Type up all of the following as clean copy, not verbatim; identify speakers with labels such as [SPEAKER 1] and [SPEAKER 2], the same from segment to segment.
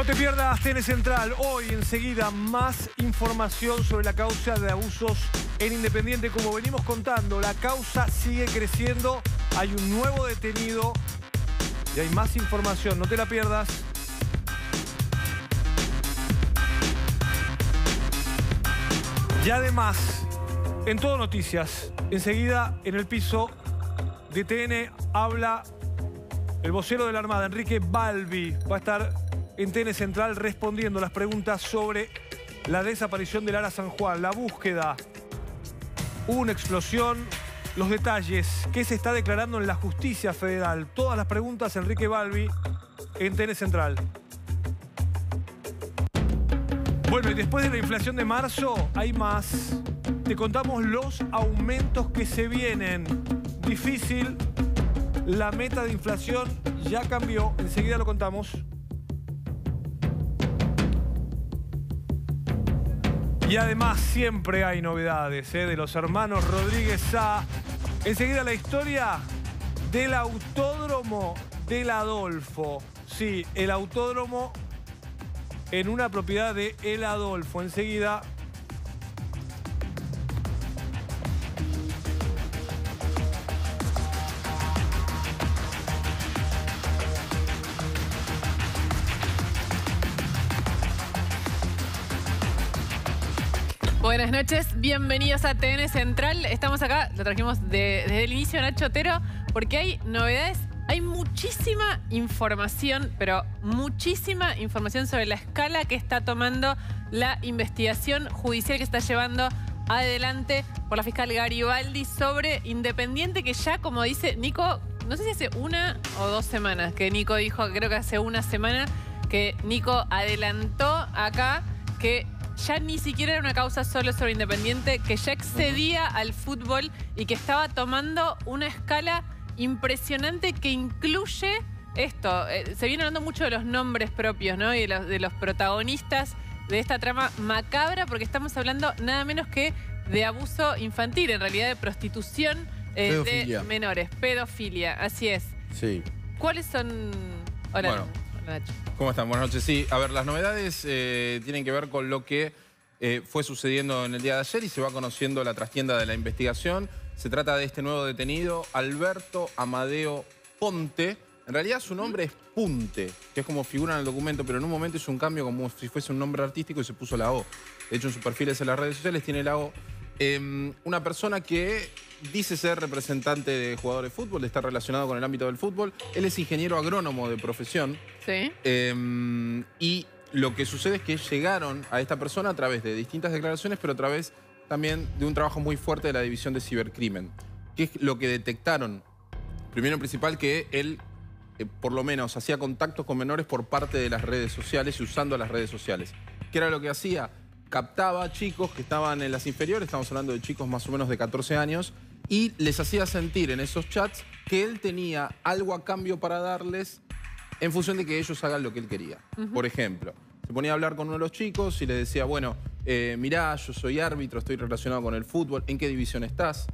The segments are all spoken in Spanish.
[SPEAKER 1] No te pierdas TN Central. Hoy, enseguida, más información sobre la causa de abusos en Independiente. Como venimos contando, la causa sigue creciendo. Hay un nuevo detenido y hay más información. No te la pierdas. Y además, en Todo Noticias, enseguida en el piso de TN habla el vocero de la Armada, Enrique Balbi. Va a estar en TN Central respondiendo las preguntas sobre la desaparición del Ara San Juan, la búsqueda, una explosión, los detalles, qué se está declarando en la justicia federal. Todas las preguntas, Enrique Balbi, en TN Central. Bueno, y después de la inflación de marzo, hay más. Te contamos los aumentos que se vienen. Difícil, la meta de inflación ya cambió. Enseguida lo contamos. Y además siempre hay novedades de los hermanos Rodríguez Sá. Enseguida la historia del autódromo del Adolfo. Sí, el autódromo en una propiedad de El Adolfo. Enseguida.
[SPEAKER 2] Buenas noches, bienvenidos a TN Central. Estamos acá, lo trajimos desde el inicio, Nacho Otero, porque hay novedades, hay muchísima información, pero muchísima información sobre la escala que está tomando la investigación judicial que está llevando adelante por la fiscal Garibaldi sobre Independiente, que ya, como dice Nico, no sé si hace una o 2 semanas que Nico dijo, creo que hace una semana, que Nico adelantó acá que ya ni siquiera era una causa solo sobre Independiente, que ya excedía al fútbol y que estaba tomando una escala impresionante que incluye esto. Se viene hablando mucho de los nombres propios, ¿no? Y de los protagonistas de esta trama macabra, porque estamos hablando nada menos que de abuso infantil, en realidad de prostitución de menores, pedofilia, así es.
[SPEAKER 3] Sí.
[SPEAKER 2] ¿Cuáles son...? Hola,
[SPEAKER 3] bueno,
[SPEAKER 2] hola Nacho.
[SPEAKER 3] ¿Cómo están? Buenas noches. Sí, a ver, las novedades tienen que ver con lo que fue sucediendo en el día de ayer y se va conociendo la trastienda de la investigación. Se trata de este nuevo detenido, Alberto Amadeo Ponte. En realidad su nombre es Punte, que es como figura en el documento, pero en un momento hizo un cambio como si fuese un nombre artístico y se puso la O. De hecho, en sus perfiles en las redes sociales tiene la O. Una persona que dice ser representante de jugadores de fútbol, está relacionado con el ámbito del fútbol. Él es ingeniero agrónomo de profesión.
[SPEAKER 2] Sí.
[SPEAKER 3] Y lo que sucede es que llegaron a esta persona a través de distintas declaraciones, pero a través también de un trabajo muy fuerte de la División de Cibercrimen. ¿Qué es lo que detectaron? Primero y principal, que él, por lo menos, hacía contactos con menores por parte de las redes sociales y usando las redes sociales. ¿Qué era lo que hacía? Captaba chicos que estaban en las inferiores, estamos hablando de chicos más o menos de 14 años, y les hacía sentir en esos chats que él tenía algo a cambio para darles en función de que ellos hagan lo que él quería. Por ejemplo, se ponía a hablar con uno de los chicos y le decía, bueno, mirá, yo soy árbitro, estoy relacionado con el fútbol, ¿en qué división estás?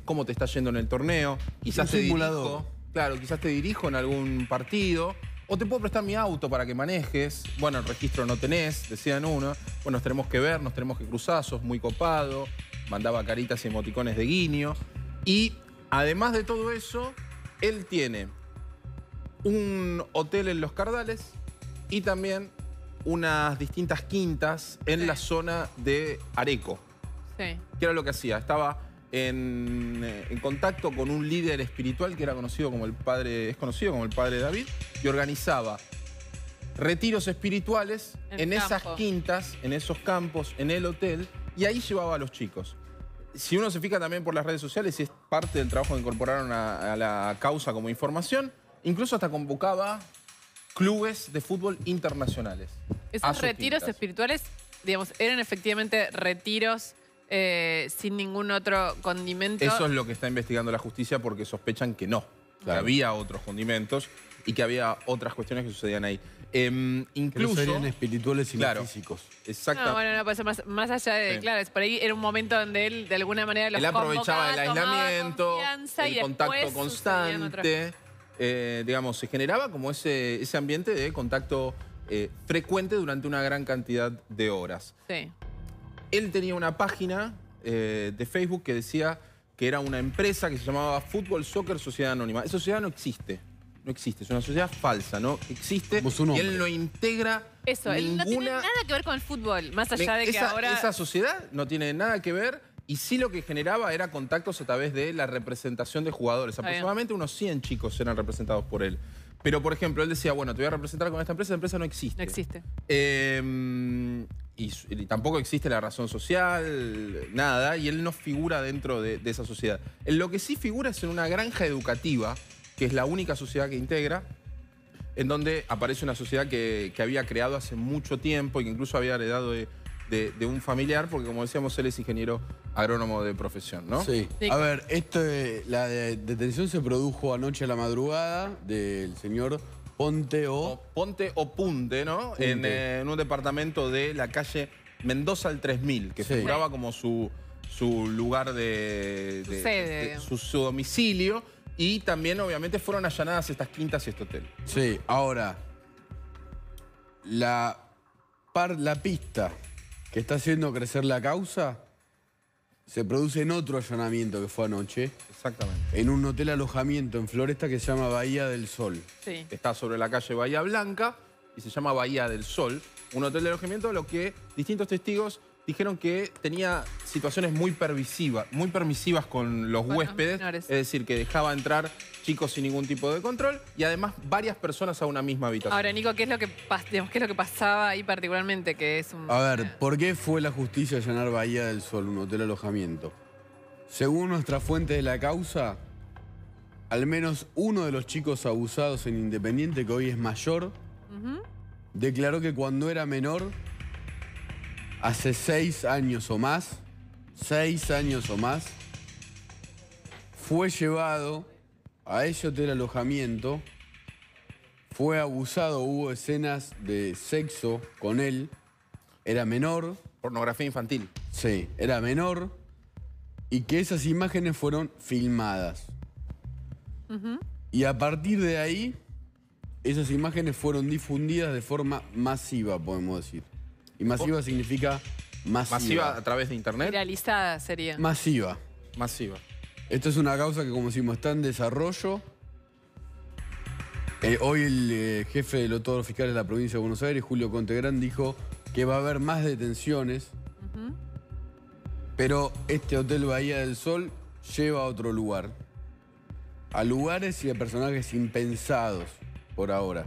[SPEAKER 3] ¿Cómo te está yendo en el torneo? Quizás te dirijo, claro, quizás te dirijo en algún partido. O te puedo prestar mi auto para que manejes. Bueno, el registro no tenés, decían uno. Bueno, nos tenemos que ver, nos tenemos que cruzar, sos muy copado. Mandaba caritas y emoticones de guiño. Y además de todo eso, él tiene un hotel en Los Cardales y también unas distintas quintas en la zona de Areco.
[SPEAKER 2] Sí.
[SPEAKER 3] ¿Qué era lo que hacía? Estaba en contacto con un líder espiritual que era conocido como el padre, es conocido como el padre David, y organizaba retiros espirituales en esas quintas, en esos campos, en el hotel, y ahí llevaba a los chicos. Si uno se fija también por las redes sociales, y es parte del trabajo que incorporaron a la causa como información, incluso hasta convocaba clubes de fútbol internacionales.
[SPEAKER 2] Esos retiros espirituales, digamos, eran efectivamente retiros sin ningún otro condimento.
[SPEAKER 3] Eso es lo que está investigando la justicia, porque sospechan que no, que había otros condimentos y que había otras cuestiones que sucedían ahí. Incluso
[SPEAKER 4] que no serían espirituales y
[SPEAKER 3] claro,
[SPEAKER 4] físicos.
[SPEAKER 3] Exacto.
[SPEAKER 2] No, bueno, no, puede ser más allá de, sí. Claro, por ahí era un momento donde él de alguna manera los
[SPEAKER 3] él aprovechaba el aislamiento, el contacto constante. Digamos, se generaba como ese ambiente de contacto frecuente durante una gran cantidad de horas.
[SPEAKER 2] Sí.
[SPEAKER 3] Él tenía una página de Facebook que decía que era una empresa que se llamaba Fútbol Soccer Sociedad Anónima. Esa sociedad no existe. No existe. Es una sociedad falsa, no existe. Y él no integra
[SPEAKER 2] eso, él no tiene nada que ver con el fútbol, más allá de que ahora...
[SPEAKER 3] Esa sociedad no tiene nada que ver y sí lo que generaba era contactos a través de la representación de jugadores. Aproximadamente unos 100 chicos eran representados por él. Pero, por ejemplo, él decía, bueno, te voy a representar con esta empresa. La empresa no existe.
[SPEAKER 2] No existe.
[SPEAKER 3] Y tampoco existe la razón social, nada. Y él no figura dentro de esa sociedad. En lo que sí figura es en una granja educativa, que es la única sociedad que integra, en donde aparece una sociedad que había creado hace mucho tiempo y que incluso había heredado de un familiar, porque como decíamos, él es ingeniero agrónomo de profesión, ¿no?
[SPEAKER 4] Sí. A ver, la detención se produjo anoche a la madrugada del señor Ponte o
[SPEAKER 3] Punte, ¿no? En un departamento de la calle Mendoza al 3000, que figuraba como su lugar su domicilio. Y también, obviamente, fueron allanadas estas quintas y este hotel.
[SPEAKER 4] Sí, ahora, la pista que está haciendo crecer la causa se produce en otro allanamiento que fue anoche.
[SPEAKER 3] Exactamente.
[SPEAKER 4] En un hotel alojamiento en Floresta que se llama Bahía del Sol.
[SPEAKER 2] Sí.
[SPEAKER 3] Está sobre la calle Bahía Blanca y se llama Bahía del Sol. Un hotel de alojamiento a lo que distintos testigos dijeron que tenía situaciones muy permisivas con los huéspedes.
[SPEAKER 2] Menores.
[SPEAKER 3] Es decir, que dejaba entrar chicos sin ningún tipo de control y además varias personas a una misma habitación.
[SPEAKER 2] Ahora, Nico, ¿qué es lo que pasaba ahí particularmente? Que es un...
[SPEAKER 4] A ver, ¿por qué fue la justicia a allanar Bahía del Sol, un hotel alojamiento? Según nuestra fuente de la causa, al menos uno de los chicos abusados en Independiente, que hoy es mayor, declaró que cuando era menor, hace 6 años o más, fue llevado a ese hotel alojamiento, fue abusado, hubo escenas de sexo con él, era menor.
[SPEAKER 3] Pornografía infantil.
[SPEAKER 4] Sí, era menor y que esas imágenes fueron filmadas. Y a partir de ahí, esas imágenes fueron difundidas de forma masiva, podemos decir. Y masiva significa masiva.
[SPEAKER 3] ¿Masiva a través de internet?
[SPEAKER 2] Realizada sería.
[SPEAKER 4] Masiva.
[SPEAKER 3] Masiva.
[SPEAKER 4] Esto es una causa que, como decimos, está en desarrollo. Hoy el jefe de todos los fiscales de la provincia de Buenos Aires, Julio Contegrán, dijo que va a haber más detenciones. Pero este Hotel Bahía del Sol lleva a otro lugar. A lugares y a personajes impensados por ahora.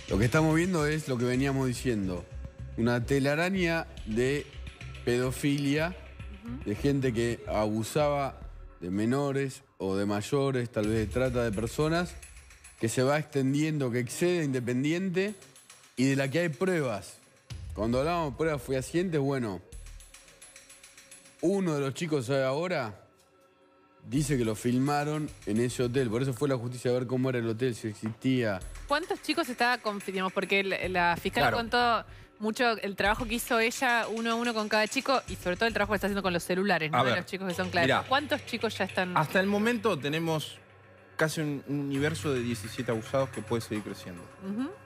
[SPEAKER 4] Lo que estamos viendo es lo que veníamos diciendo. Una telaraña de pedofilia, de gente que abusaba de menores o de mayores, tal vez de trata de personas, que se va extendiendo, que excede a Independiente y de la que hay pruebas. Cuando hablábamos de pruebas fehacientes, bueno, uno de los chicos ahora dice que lo filmaron en ese hotel. Por eso fue la justicia a ver cómo era el hotel, si existía.
[SPEAKER 2] ¿Cuántos chicos estaba confirmando? Porque la fiscal contó mucho el trabajo que hizo ella uno a uno con cada chico y sobre todo el trabajo que está haciendo con los celulares, ¿no? Los chicos que son claves.
[SPEAKER 3] Mirá,
[SPEAKER 2] ¿cuántos chicos ya están?
[SPEAKER 3] Hasta el momento tenemos casi un universo de 17 abusados que puede seguir creciendo.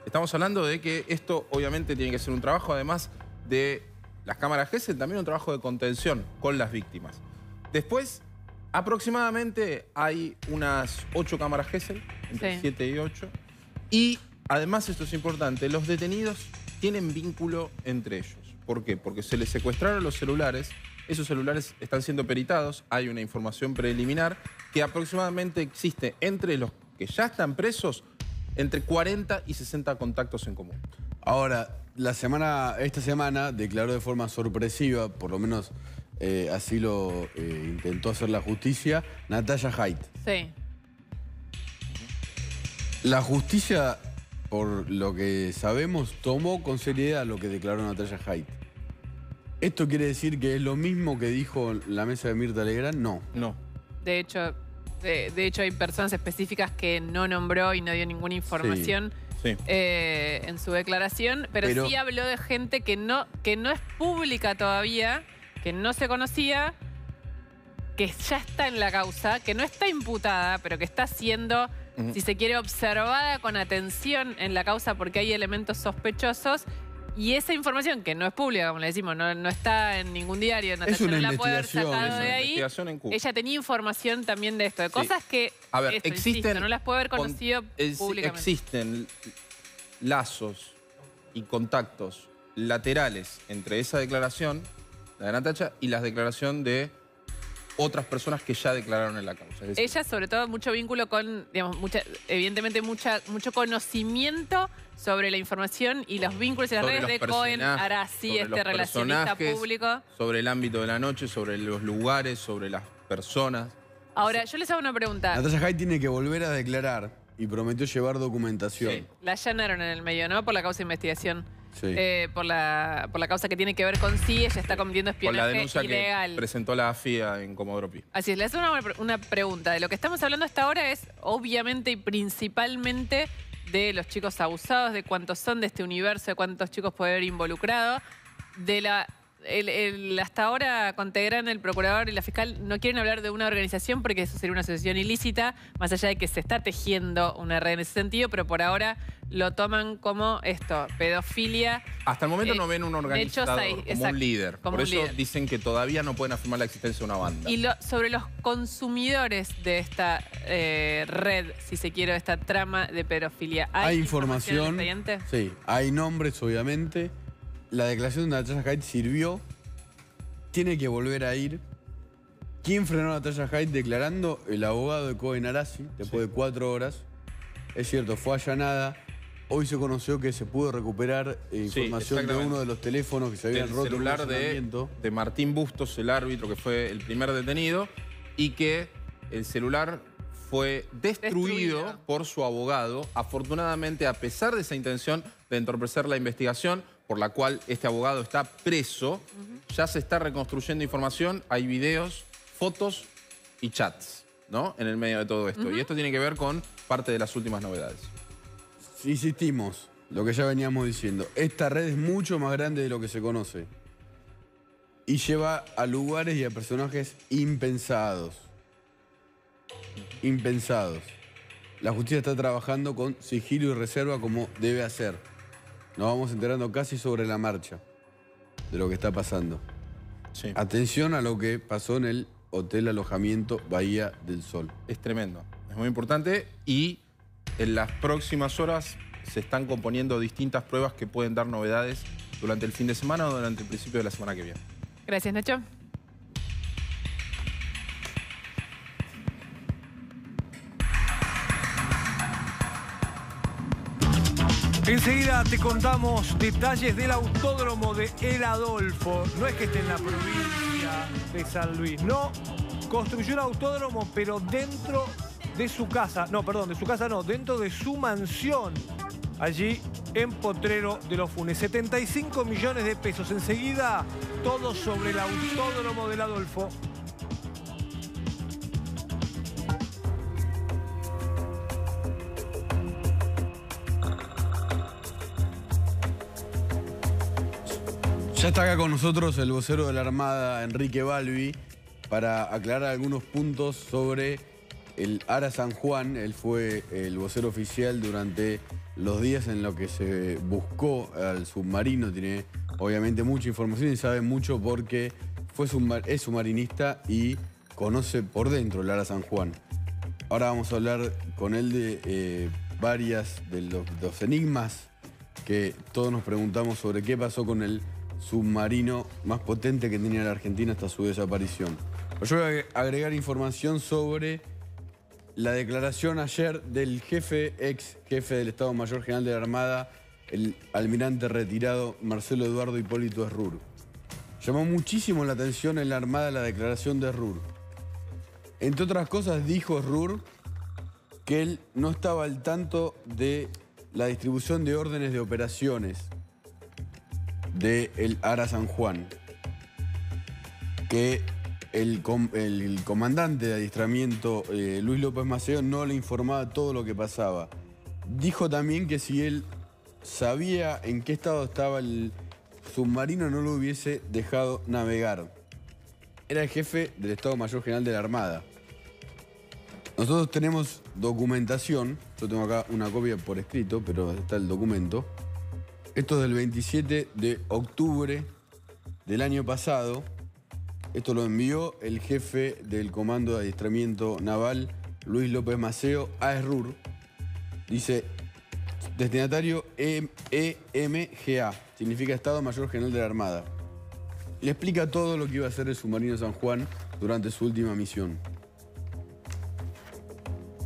[SPEAKER 3] Estamos hablando de que esto obviamente tiene que ser un trabajo, además de las cámaras GESEL, también un trabajo de contención con las víctimas. Después, aproximadamente hay unas 8 cámaras GESEL, entre 7 y 8. Y además, esto es importante, los detenidos tienen vínculo entre ellos. ¿Por qué? Porque se les secuestraron los celulares, esos celulares están siendo peritados, hay una información preliminar que aproximadamente existe entre los que ya están presos entre 40 y 60 contactos en común.
[SPEAKER 4] Ahora, esta semana declaró de forma sorpresiva, por lo menos así lo intentó hacer la justicia, Natalia Haidt.
[SPEAKER 2] Sí.
[SPEAKER 4] La justicia, por lo que sabemos, tomó con seriedad lo que declaró Natalia Haidt. ¿Esto quiere decir que es lo mismo que dijo la mesa de Mirta Legrand? No.
[SPEAKER 3] No.
[SPEAKER 2] De hecho, hay personas específicas que no nombró y no dio ninguna información en su declaración, pero sí habló de gente que no es pública todavía, que no se conocía, que ya está en la causa, que no está imputada, pero que está siendo si se quiere, observada con atención en la causa porque hay elementos sospechosos. Y esa información, que no es pública, como le decimos, no está en ningún diario, Natacha
[SPEAKER 4] una
[SPEAKER 2] no la puede haber
[SPEAKER 4] investigación.
[SPEAKER 2] sacado
[SPEAKER 3] Es una
[SPEAKER 2] de ahí.
[SPEAKER 3] investigación en Cuba.
[SPEAKER 2] Ella tenía información también de esto, de cosas que,
[SPEAKER 3] A ver,
[SPEAKER 2] esto,
[SPEAKER 3] existen,
[SPEAKER 2] insisto, no las puede haber conocido públicamente.
[SPEAKER 3] Existen lazos y contactos laterales entre esa declaración, la de Natacha, y la declaración de otras personas que ya declararon en la causa. Es decir,
[SPEAKER 2] Ella, sobre todo, mucho vínculo con, digamos, evidentemente mucho conocimiento sobre la información y los vínculos y las
[SPEAKER 3] sobre
[SPEAKER 2] redes
[SPEAKER 3] los
[SPEAKER 2] de Cohen
[SPEAKER 3] personajes,
[SPEAKER 2] Arasi,
[SPEAKER 3] sobre los
[SPEAKER 2] relacionista
[SPEAKER 3] personajes,
[SPEAKER 2] público.
[SPEAKER 3] sobre el ámbito de la noche, sobre los lugares, sobre las personas.
[SPEAKER 2] Ahora, yo les hago una pregunta.
[SPEAKER 4] Natasha Haidt tiene que volver a declarar y prometió llevar documentación.
[SPEAKER 3] Sí.
[SPEAKER 2] La allanaron en el medio, ¿no? Por la causa de investigación.
[SPEAKER 4] Sí.
[SPEAKER 2] Por la causa que tiene que ver con sí, ella está cometiendo
[SPEAKER 3] Con la
[SPEAKER 2] espionaje
[SPEAKER 3] denuncia
[SPEAKER 2] ilegal.
[SPEAKER 3] que presentó la AFIA en Comodoro Pi.
[SPEAKER 2] Así es, le hago una pregunta. De lo que estamos hablando hasta ahora es, obviamente y principalmente, de los chicos abusados, de cuántos son de este universo, de cuántos chicos puede haber involucrado. De hasta ahora, Contegrán, el procurador y la fiscal no quieren hablar de una organización porque eso sería una asociación ilícita, más allá de que se está tejiendo una red en ese sentido, pero por ahora lo toman como esto, pedofilia.
[SPEAKER 3] Hasta el momento no ven un organizador
[SPEAKER 2] hechos ahí,
[SPEAKER 3] como
[SPEAKER 2] exacto,
[SPEAKER 3] un líder.
[SPEAKER 2] como
[SPEAKER 3] Por
[SPEAKER 2] un
[SPEAKER 3] eso
[SPEAKER 2] líder.
[SPEAKER 3] dicen que todavía no pueden afirmar la existencia de una banda.
[SPEAKER 2] Y sobre los consumidores de esta red, si se quiere, de esta trama de pedofilia.
[SPEAKER 4] Hay
[SPEAKER 2] en
[SPEAKER 4] información.
[SPEAKER 2] el expediente?
[SPEAKER 4] Sí, hay nombres, obviamente. La declaración de Natasha Haidt sirvió. Tiene que volver a ir. ¿Quién frenó a Natasha Haidt declarando? El abogado de Cohen Arasi, después de 4 horas. Es cierto, fue allanada. Hoy se conoció que se pudo recuperar información de
[SPEAKER 3] exactamente.
[SPEAKER 4] uno de los teléfonos que se habían
[SPEAKER 3] Del
[SPEAKER 4] roto en
[SPEAKER 3] celular
[SPEAKER 4] almacenamiento.
[SPEAKER 3] de Martín Bustos, el árbitro que fue el primer detenido, y que el celular fue destruido por su abogado. Afortunadamente, a pesar de esa intención de entorpecer la investigación, por la cual este abogado está preso, ya se está reconstruyendo información, hay videos, fotos y chats, ¿no? En el medio de todo esto. Y esto tiene que ver con parte de las últimas novedades.
[SPEAKER 4] Insistimos, lo que ya veníamos diciendo. Esta red es mucho más grande de lo que se conoce. Y lleva a lugares y a personajes impensados. Impensados. La justicia está trabajando con sigilo y reserva como debe hacer. Nos vamos enterando casi sobre la marcha de lo que está pasando.
[SPEAKER 3] Sí.
[SPEAKER 4] Atención a lo que pasó en el Hotel Alojamiento Bahía del Sol.
[SPEAKER 3] Es tremendo, es muy importante y en las próximas horas se están componiendo distintas pruebas que pueden dar novedades durante el fin de semana o durante el principio de la semana que viene.
[SPEAKER 2] Gracias, Nacho.
[SPEAKER 1] Enseguida te contamos detalles del autódromo de El Adolfo. No es que esté en la provincia de San Luis, no. Construyó un autódromo, pero dentro de su casa. No, perdón, de su casa no, dentro de su mansión. Allí en Potrero de los Funes. 75 millones de pesos. Enseguida, todo sobre el autódromo del Adolfo.
[SPEAKER 4] Ya está acá con nosotros el vocero de la Armada, Enrique Balbi, para aclarar algunos puntos sobre el Ara San Juan. Él fue el vocero oficial durante los días en los que se buscó al submarino. Tiene obviamente mucha información y sabe mucho porque es submarinista y conoce por dentro el Ara San Juan. Ahora vamos a hablar con él de varias de los enigmas que todos nos preguntamos sobre qué pasó con el submarino más potente que tenía la Argentina hasta su desaparición. Yo voy a agregar información sobre la declaración ayer del ex jefe del Estado Mayor General de la Armada, el almirante retirado Marcelo Eduardo Hipólito Herrur. Llamó muchísimo la atención en la Armada la declaración de Herrur. Entre otras cosas dijo Herrur que él no estaba al tanto de la distribución de órdenes de operaciones del Ara San Juan, que el comandante de adiestramiento, Luis López Maceo, no le informaba todo lo que pasaba. Dijo también que si él sabía en qué estado estaba el submarino, no lo hubiese dejado navegar. Era el jefe del Estado Mayor General de la Armada. Nosotros tenemos documentación, yo tengo acá una copia por escrito, pero está el documento. Esto es del 27 de octubre del año pasado. Esto lo envió el jefe del Comando de Adiestramiento Naval, Luis López Maceo, a ESRUR. Dice, destinatario EMGA, significa Estado Mayor General de la Armada. Le explica todo lo que iba a hacer el submarino San Juan durante su última misión.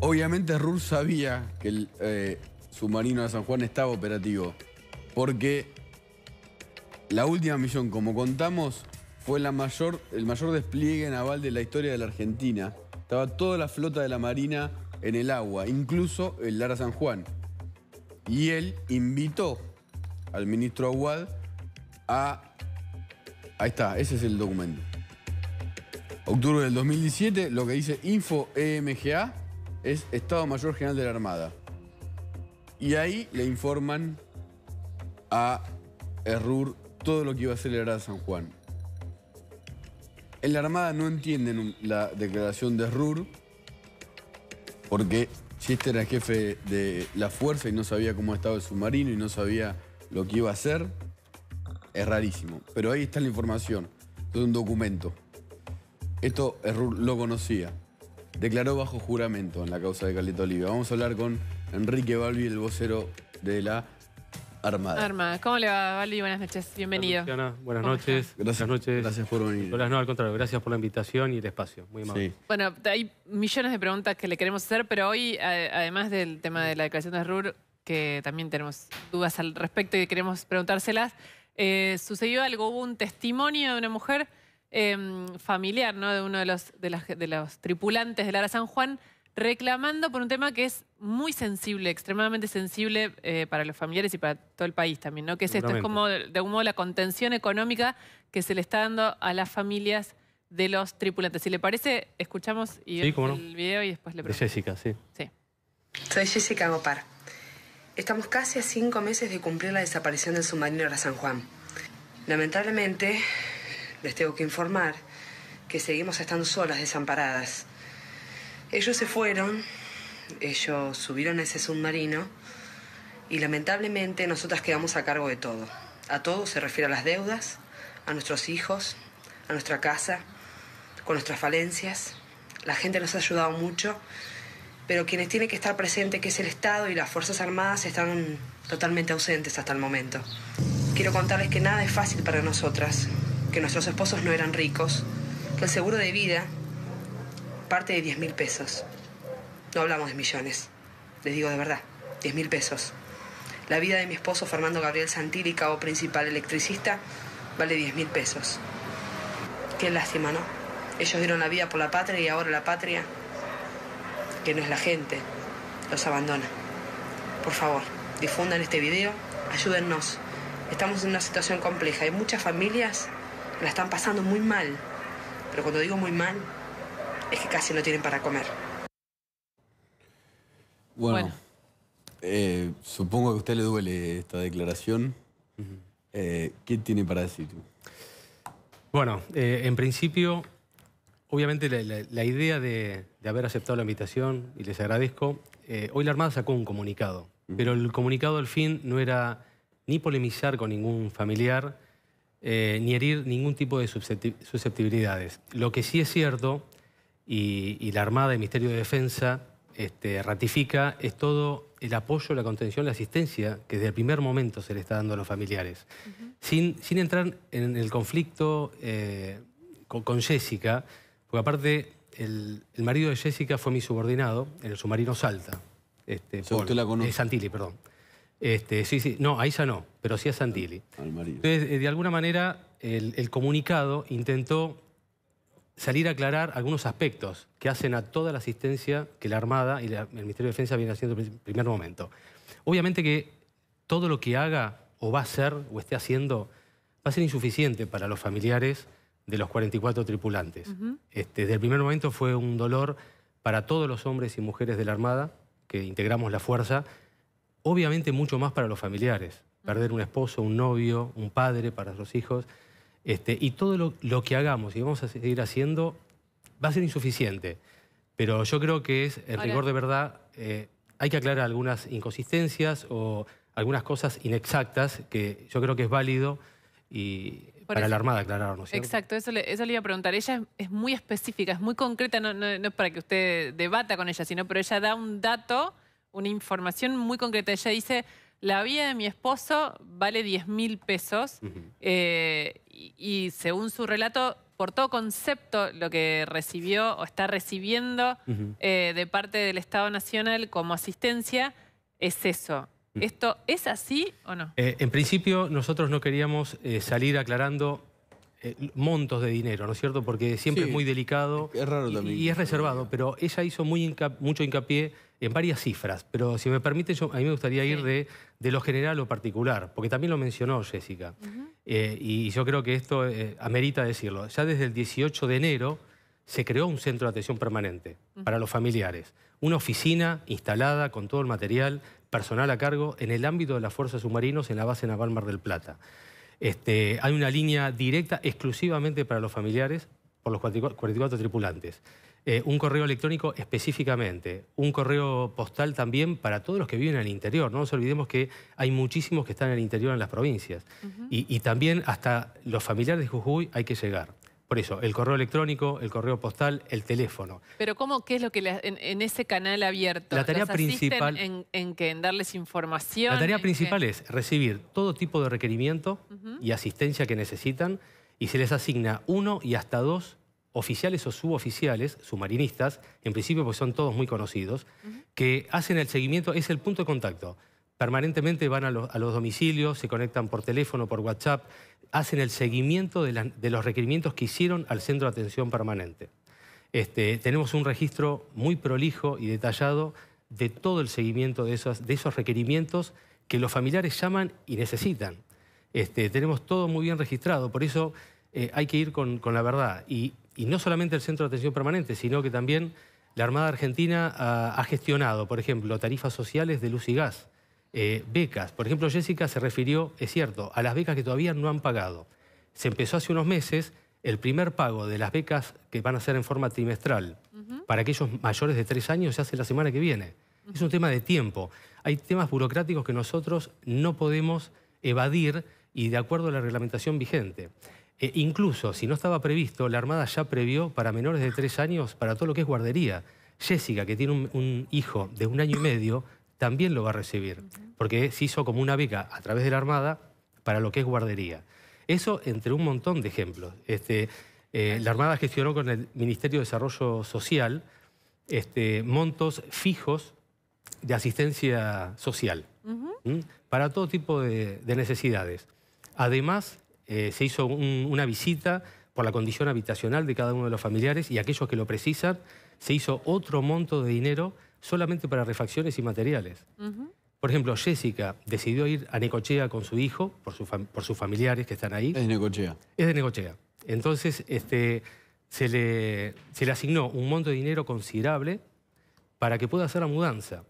[SPEAKER 4] Obviamente ESRUR sabía que el submarino de San Juan estaba operativo, porque la última misión, como contamos, fue el mayor despliegue naval de la historia de la Argentina. Estaba toda la flota de la Marina en el agua, incluso el Lara San Juan. Y él invitó al ministro Aguad a... Ahí está, ese es el documento. Octubre del 2017, lo que dice Info EMGA es Estado Mayor General de la Armada. Y ahí le informan a ESRUR todo lo que iba a hacer el Lara San Juan. En la Armada no entienden la declaración de ESRUR, porque si este era el jefe de la fuerza y no sabía cómo estaba el submarino y no sabía lo que iba a hacer, es rarísimo. Pero ahí está la información, es un documento. Esto ESRUR lo conocía. Declaró bajo juramento en la causa de Caleta Olivia. Vamos a hablar con Enrique Balbi, el vocero de la Armada.
[SPEAKER 2] ¿Cómo le va, Balbi? Buenas noches, bienvenido.
[SPEAKER 5] Luciana, buenas noches.
[SPEAKER 4] Gracias,
[SPEAKER 5] buenas noches.
[SPEAKER 4] Gracias por venir.
[SPEAKER 5] Nicolás, no, al contrario, gracias por la invitación y el espacio. Muy amable.
[SPEAKER 4] Sí.
[SPEAKER 2] Bueno, hay millones de preguntas que le queremos hacer, pero hoy, además del tema de la declaración de ESRUR, que también tenemos dudas al respecto y queremos preguntárselas, sucedió algo, hubo un testimonio de una mujer familiar, ¿no? De uno de los tripulantes del Lara San Juan, reclamando por un tema que es muy sensible, extremadamente sensible para los familiares y para todo el país también, ¿no? Que es esto, es como de algún modo la contención económica que se le está dando a las familias de los tripulantes. Si le parece, escuchamos y
[SPEAKER 5] Sí, cómo no.
[SPEAKER 2] el video y después le
[SPEAKER 5] De
[SPEAKER 2] pregunto.
[SPEAKER 5] Jessica, sí.
[SPEAKER 2] Sí.
[SPEAKER 6] Soy Jessica Gopar. Estamos casi a 5 meses de cumplir la desaparición del submarino Lara San Juan. Lamentablemente, les tengo que informar que seguimos estando solas, desamparadas. Ellos se fueron, ellos subieron a ese submarino y lamentablemente nosotras quedamos a cargo de todo. A todo se refiere a las deudas, a nuestros hijos, a nuestra casa, con nuestras falencias. La gente nos ha ayudado mucho, pero quienes tienen que estar presentes, que es el Estado y las Fuerzas Armadas, están totalmente ausentes hasta el momento. Quiero contarles que nada es fácil para nosotras, que nuestros esposos no eran ricos, que el seguro de vida parte de 10.000 pesos. No hablamos de millones, les digo de verdad, 10.000 pesos. La vida de mi esposo Fernando Gabriel Santilli, cabo principal electricista, vale 10.000 pesos. Qué lástima, ¿no? Ellos dieron la vida por la patria y ahora la patria, que no es la gente, los abandona. Por favor, difundan este video, ayúdennos. Estamos en una situación compleja. Hay muchas familias que la están pasando muy mal. Pero cuando digo muy mal, es que casi no tienen para comer.
[SPEAKER 4] Bueno, supongo que a usted le duele esta declaración. ¿Qué tiene para decir?
[SPEAKER 5] Bueno, en principio, obviamente la idea de haber aceptado la invitación, y les agradezco, hoy la Armada sacó un comunicado, pero el comunicado al fin no era ni polemizar con ningún familiar, ni herir ningún tipo de susceptibilidades. Lo que sí es cierto, y la Armada y el Ministerio de Defensa ratifica, es todo el apoyo, la contención, la asistencia que desde el primer momento se le está dando a los familiares. Sin entrar en el conflicto con Jessica, porque aparte el marido de Jessica fue mi subordinado en el submarino Salta.
[SPEAKER 4] ¿Usted la conoce?
[SPEAKER 5] Santilli, perdón. Sí, no, a ella no, pero sí a Santilli.
[SPEAKER 4] Al marido.
[SPEAKER 5] Entonces, de alguna manera, el comunicado intentó salir a aclarar algunos aspectos que hacen a toda la asistencia que la Armada y el Ministerio de Defensa viene haciendo desde el primer momento. Obviamente que todo lo que haga o va a hacer o esté haciendo va a ser insuficiente para los familiares de los 44 tripulantes. Desde el primer momento fue un dolor para todos los hombres y mujeres de la Armada que integramos la fuerza, obviamente mucho más para los familiares. Perder un esposo, un novio, un padre para los hijos. Y todo lo que hagamos y vamos a seguir haciendo va a ser insuficiente. Pero yo creo que es el
[SPEAKER 2] Ahora-
[SPEAKER 5] rigor de verdad. Hay que aclarar algunas inconsistencias o algunas cosas inexactas que yo creo que es válido y
[SPEAKER 2] Por
[SPEAKER 5] para
[SPEAKER 2] eso.
[SPEAKER 5] la Armada aclarar, ¿no es cierto?
[SPEAKER 2] Exacto, eso le iba a preguntar. Ella es muy específica, es muy concreta, no es para que usted debata con ella, pero ella da un dato, una información muy concreta. Ella dice, la vida de mi esposo vale 10.000 pesos y según su relato, por todo concepto, lo que recibió o está recibiendo de parte del Estado Nacional como asistencia es eso. ¿Esto es así o no?
[SPEAKER 5] En principio, nosotros no queríamos salir aclarando montos de dinero, ¿no es cierto? Porque siempre
[SPEAKER 4] Sí,
[SPEAKER 5] es muy delicado
[SPEAKER 4] es raro también.
[SPEAKER 5] y es reservado, pero ella hizo mucho hincapié en varias cifras. Pero si me permite, a mí me gustaría ir de lo general a lo particular, porque también lo mencionó Jessica. Y yo creo que esto amerita decirlo. Ya desde el 18 de enero se creó un centro de atención permanente para los familiares. Una oficina instalada con todo el material, personal a cargo, en el ámbito de las fuerzas submarinos en la base naval Mar del Plata. Hay una línea directa exclusivamente para los familiares por los 44 tripulantes. Un correo electrónico específicamente, un correo postal también para todos los que viven en el interior. No nos olvidemos que hay muchísimos que están en el interior en las provincias. Y también hasta los familiares de Jujuy hay que llegar. Por eso, el correo electrónico, el correo postal, el teléfono.
[SPEAKER 2] Pero ¿qué es lo que en ese canal abierto?
[SPEAKER 5] La tarea
[SPEAKER 2] ¿los asisten
[SPEAKER 5] principal-
[SPEAKER 2] en darles información?
[SPEAKER 5] La tarea
[SPEAKER 2] ¿En
[SPEAKER 5] principal
[SPEAKER 2] qué?
[SPEAKER 5] es recibir todo tipo de requerimiento y asistencia que necesitan y se les asigna 1 y hasta 2 oficiales o suboficiales, submarinistas, en principio porque son todos muy conocidos, que hacen el seguimiento, es el punto de contacto. Permanentemente van a los domicilios, se conectan por teléfono, por WhatsApp, hacen el seguimiento de los requerimientos que hicieron al centro de atención permanente. Tenemos un registro muy prolijo y detallado de todo el seguimiento de esos requerimientos que los familiares llaman y necesitan. Tenemos todo muy bien registrado, por eso hay que ir con la verdad. Y no solamente el centro de atención permanente, sino que también la Armada Argentina ha gestionado, por ejemplo, tarifas sociales de luz y gas, becas. Por ejemplo, Jessica se refirió, es cierto, a las becas que todavía no han pagado. Se empezó hace unos meses el primer pago de las becas que van a ser en forma trimestral para aquellos mayores de 3 años se hace la semana que viene. Es un tema de tiempo. Hay temas burocráticos que nosotros no podemos evadir y de acuerdo a la reglamentación vigente. Incluso, si no estaba previsto, la Armada ya previó para menores de 3 años para todo lo que es guardería. Jessica, que tiene un hijo de 1 año y medio, también lo va a recibir, porque se hizo como una beca a través de la Armada para lo que es guardería. Eso entre un montón de ejemplos. La Armada gestionó con el Ministerio de Desarrollo Social montos fijos de asistencia social para todo tipo de necesidades. Además, se hizo una visita por la condición habitacional de cada uno de los familiares y aquellos que lo precisan, se hizo otro monto de dinero solamente para refacciones y materiales. Por ejemplo, Jessica decidió ir a Necochea con su hijo, por sus familiares que están ahí.
[SPEAKER 4] Es Necochea.
[SPEAKER 5] Es de Necochea. Entonces, se le asignó un monto de dinero considerable para que pueda hacer la mudanza.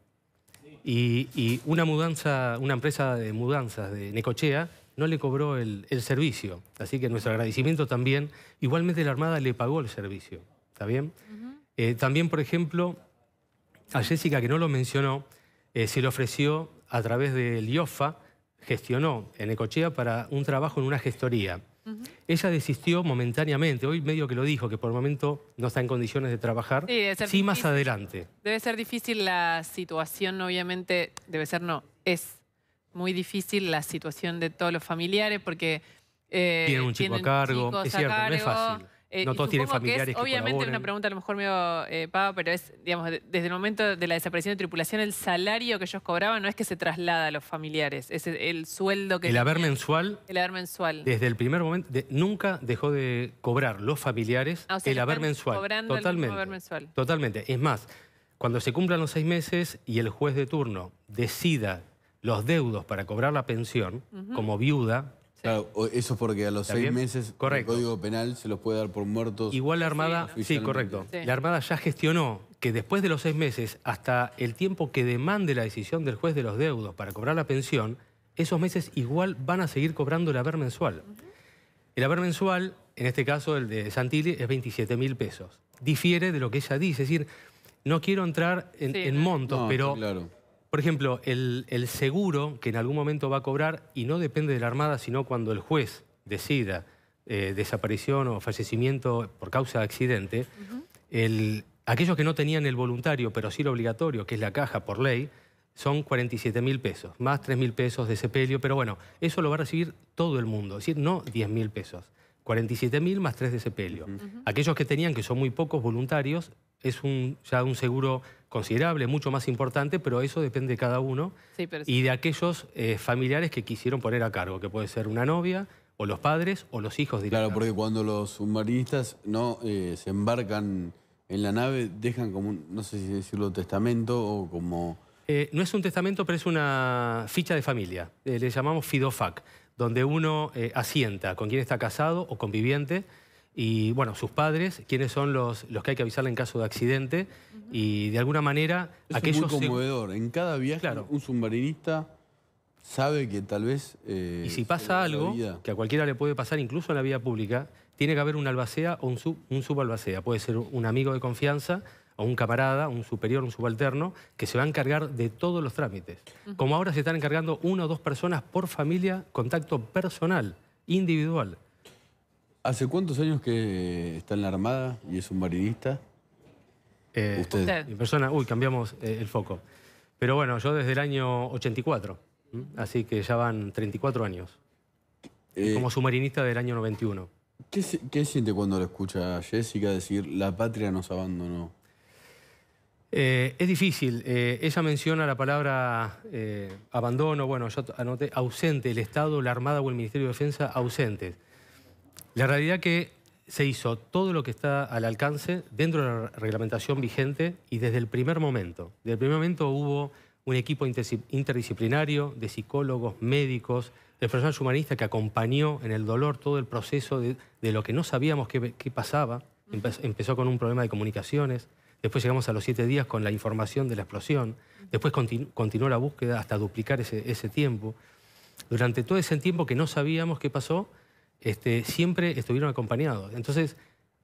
[SPEAKER 5] Y una empresa de mudanzas de Necochea no le cobró el servicio. Así que nuestro agradecimiento también. Igualmente la Armada le pagó el servicio. ¿Está bien? También, por ejemplo, a Jessica, que no lo mencionó, se le ofreció a través del IOFA, gestionó en Necochea para un trabajo en una gestoría. Ella desistió momentáneamente, hoy medio que lo dijo, que por el momento no está en condiciones de trabajar.
[SPEAKER 2] Sí, debe ser
[SPEAKER 5] Sí, más
[SPEAKER 2] difícil.
[SPEAKER 5] adelante.
[SPEAKER 2] Debe ser difícil la situación, obviamente, es muy difícil la situación de todos los familiares porque
[SPEAKER 5] Tienen un chico a cargo,
[SPEAKER 2] chicos
[SPEAKER 5] es cierto,
[SPEAKER 2] a
[SPEAKER 5] no es
[SPEAKER 2] cargo.
[SPEAKER 5] fácil. No
[SPEAKER 2] Y
[SPEAKER 5] todos tienen
[SPEAKER 2] supongo que
[SPEAKER 5] familiares
[SPEAKER 2] es,
[SPEAKER 5] que
[SPEAKER 2] obviamente,
[SPEAKER 5] colaboren.
[SPEAKER 2] una pregunta a lo mejor medio pava, pero es, digamos, desde el momento de la desaparición de tripulación, el salario que ellos cobraban no es que se traslada a los familiares, es el sueldo que
[SPEAKER 5] El haber
[SPEAKER 2] tenían.
[SPEAKER 5] mensual,
[SPEAKER 2] El haber mensual.
[SPEAKER 5] desde el primer momento, nunca dejó de cobrar los familiares
[SPEAKER 2] Ah, o sea,
[SPEAKER 5] el
[SPEAKER 2] le
[SPEAKER 5] haber
[SPEAKER 2] están
[SPEAKER 5] mensual.
[SPEAKER 2] cobrando el mismo
[SPEAKER 5] Totalmente.
[SPEAKER 2] haber mensual.
[SPEAKER 5] Totalmente. Es más, cuando se cumplan los 6 meses y el juez de turno decida los deudos para cobrar la pensión, como viuda,
[SPEAKER 4] Claro, eso es porque a los
[SPEAKER 5] ¿Está
[SPEAKER 4] 6
[SPEAKER 5] bien?
[SPEAKER 4] meses
[SPEAKER 5] Correcto.
[SPEAKER 4] el Código Penal se los puede dar por muertos.
[SPEAKER 5] igual la Armada, sí,
[SPEAKER 4] oficialmente.
[SPEAKER 5] correcto.
[SPEAKER 2] Sí.
[SPEAKER 5] La Armada ya gestionó que después de los 6 meses, hasta el tiempo que demande la decisión del juez de los deudos para cobrar la pensión, esos meses igual van a seguir cobrando el haber mensual. El haber mensual, en este caso el de Santilli, es 27.000 pesos. Difiere de lo que ella dice, es decir, No quiero entrar en montos,
[SPEAKER 4] No,
[SPEAKER 5] pero,
[SPEAKER 4] claro.
[SPEAKER 5] por ejemplo, el seguro que en algún momento va a cobrar, y no depende de la Armada, sino cuando el juez decida desaparición o fallecimiento por causa de accidente, aquellos que no tenían el voluntario, pero sí lo obligatorio, que es la caja por ley, son 47.000 pesos, más 3.000 pesos de sepelio, pero bueno, eso lo va a recibir todo el mundo, es decir, no 10.000 pesos, 47.000 más 3 de sepelio. Aquellos que tenían, que son muy pocos voluntarios, es ya un seguro considerable, mucho más importante, pero eso depende de cada uno.
[SPEAKER 2] Sí, pero
[SPEAKER 5] Y de aquellos familiares que quisieron poner a cargo, que puede ser una novia, o los padres, o los hijos directamente.
[SPEAKER 4] Claro, porque cuando los submarinistas no se embarcan en la nave, dejan como, no sé si decirlo, testamento o como...
[SPEAKER 5] No es un testamento, pero es una ficha de familia. Le llamamos FIDOFAC, donde uno asienta con quién está casado o conviviente y, bueno, sus padres, quiénes son los que hay que avisarle en caso de accidente y, de alguna manera,
[SPEAKER 4] Eso
[SPEAKER 5] aquellos...
[SPEAKER 4] es muy conmovedor. En cada viaje,
[SPEAKER 5] Claro.
[SPEAKER 4] un submarinista sabe que tal vez...
[SPEAKER 5] Y si pasa algo, que a cualquiera le puede pasar, incluso en la vía pública, tiene que haber un albacea o un subalbacea. Puede ser un amigo de confianza o un camarada, un superior, un subalterno, que se va a encargar de todos los trámites. Como ahora se están encargando 1 o 2 personas por familia, contacto personal, individual.
[SPEAKER 4] ¿Hace cuántos años que está en la Armada y es submarinista? Usted.
[SPEAKER 5] Mi persona, cambiamos el foco. Pero bueno, yo desde el año 84, así que ya van 34 años. Como submarinista del año 91.
[SPEAKER 4] ¿Qué siente cuando lo escucha a Jessica decir la patria nos abandonó?
[SPEAKER 5] Es difícil. Ella menciona la palabra abandono, bueno, yo anoté ausente, el Estado, la Armada o el Ministerio de Defensa ausentes. La realidad que se hizo todo lo que está al alcance dentro de la reglamentación vigente y desde el primer momento. Desde el primer momento hubo un equipo interdisciplinario de psicólogos, médicos, de personal humanista que acompañó en el dolor todo el proceso de lo que no sabíamos qué pasaba. Empezó con un problema de comunicaciones, después llegamos a los 7 días con la información de la explosión, después continuó la búsqueda hasta duplicar ese tiempo. Durante todo ese tiempo que no sabíamos qué pasó, siempre estuvieron acompañados. Entonces,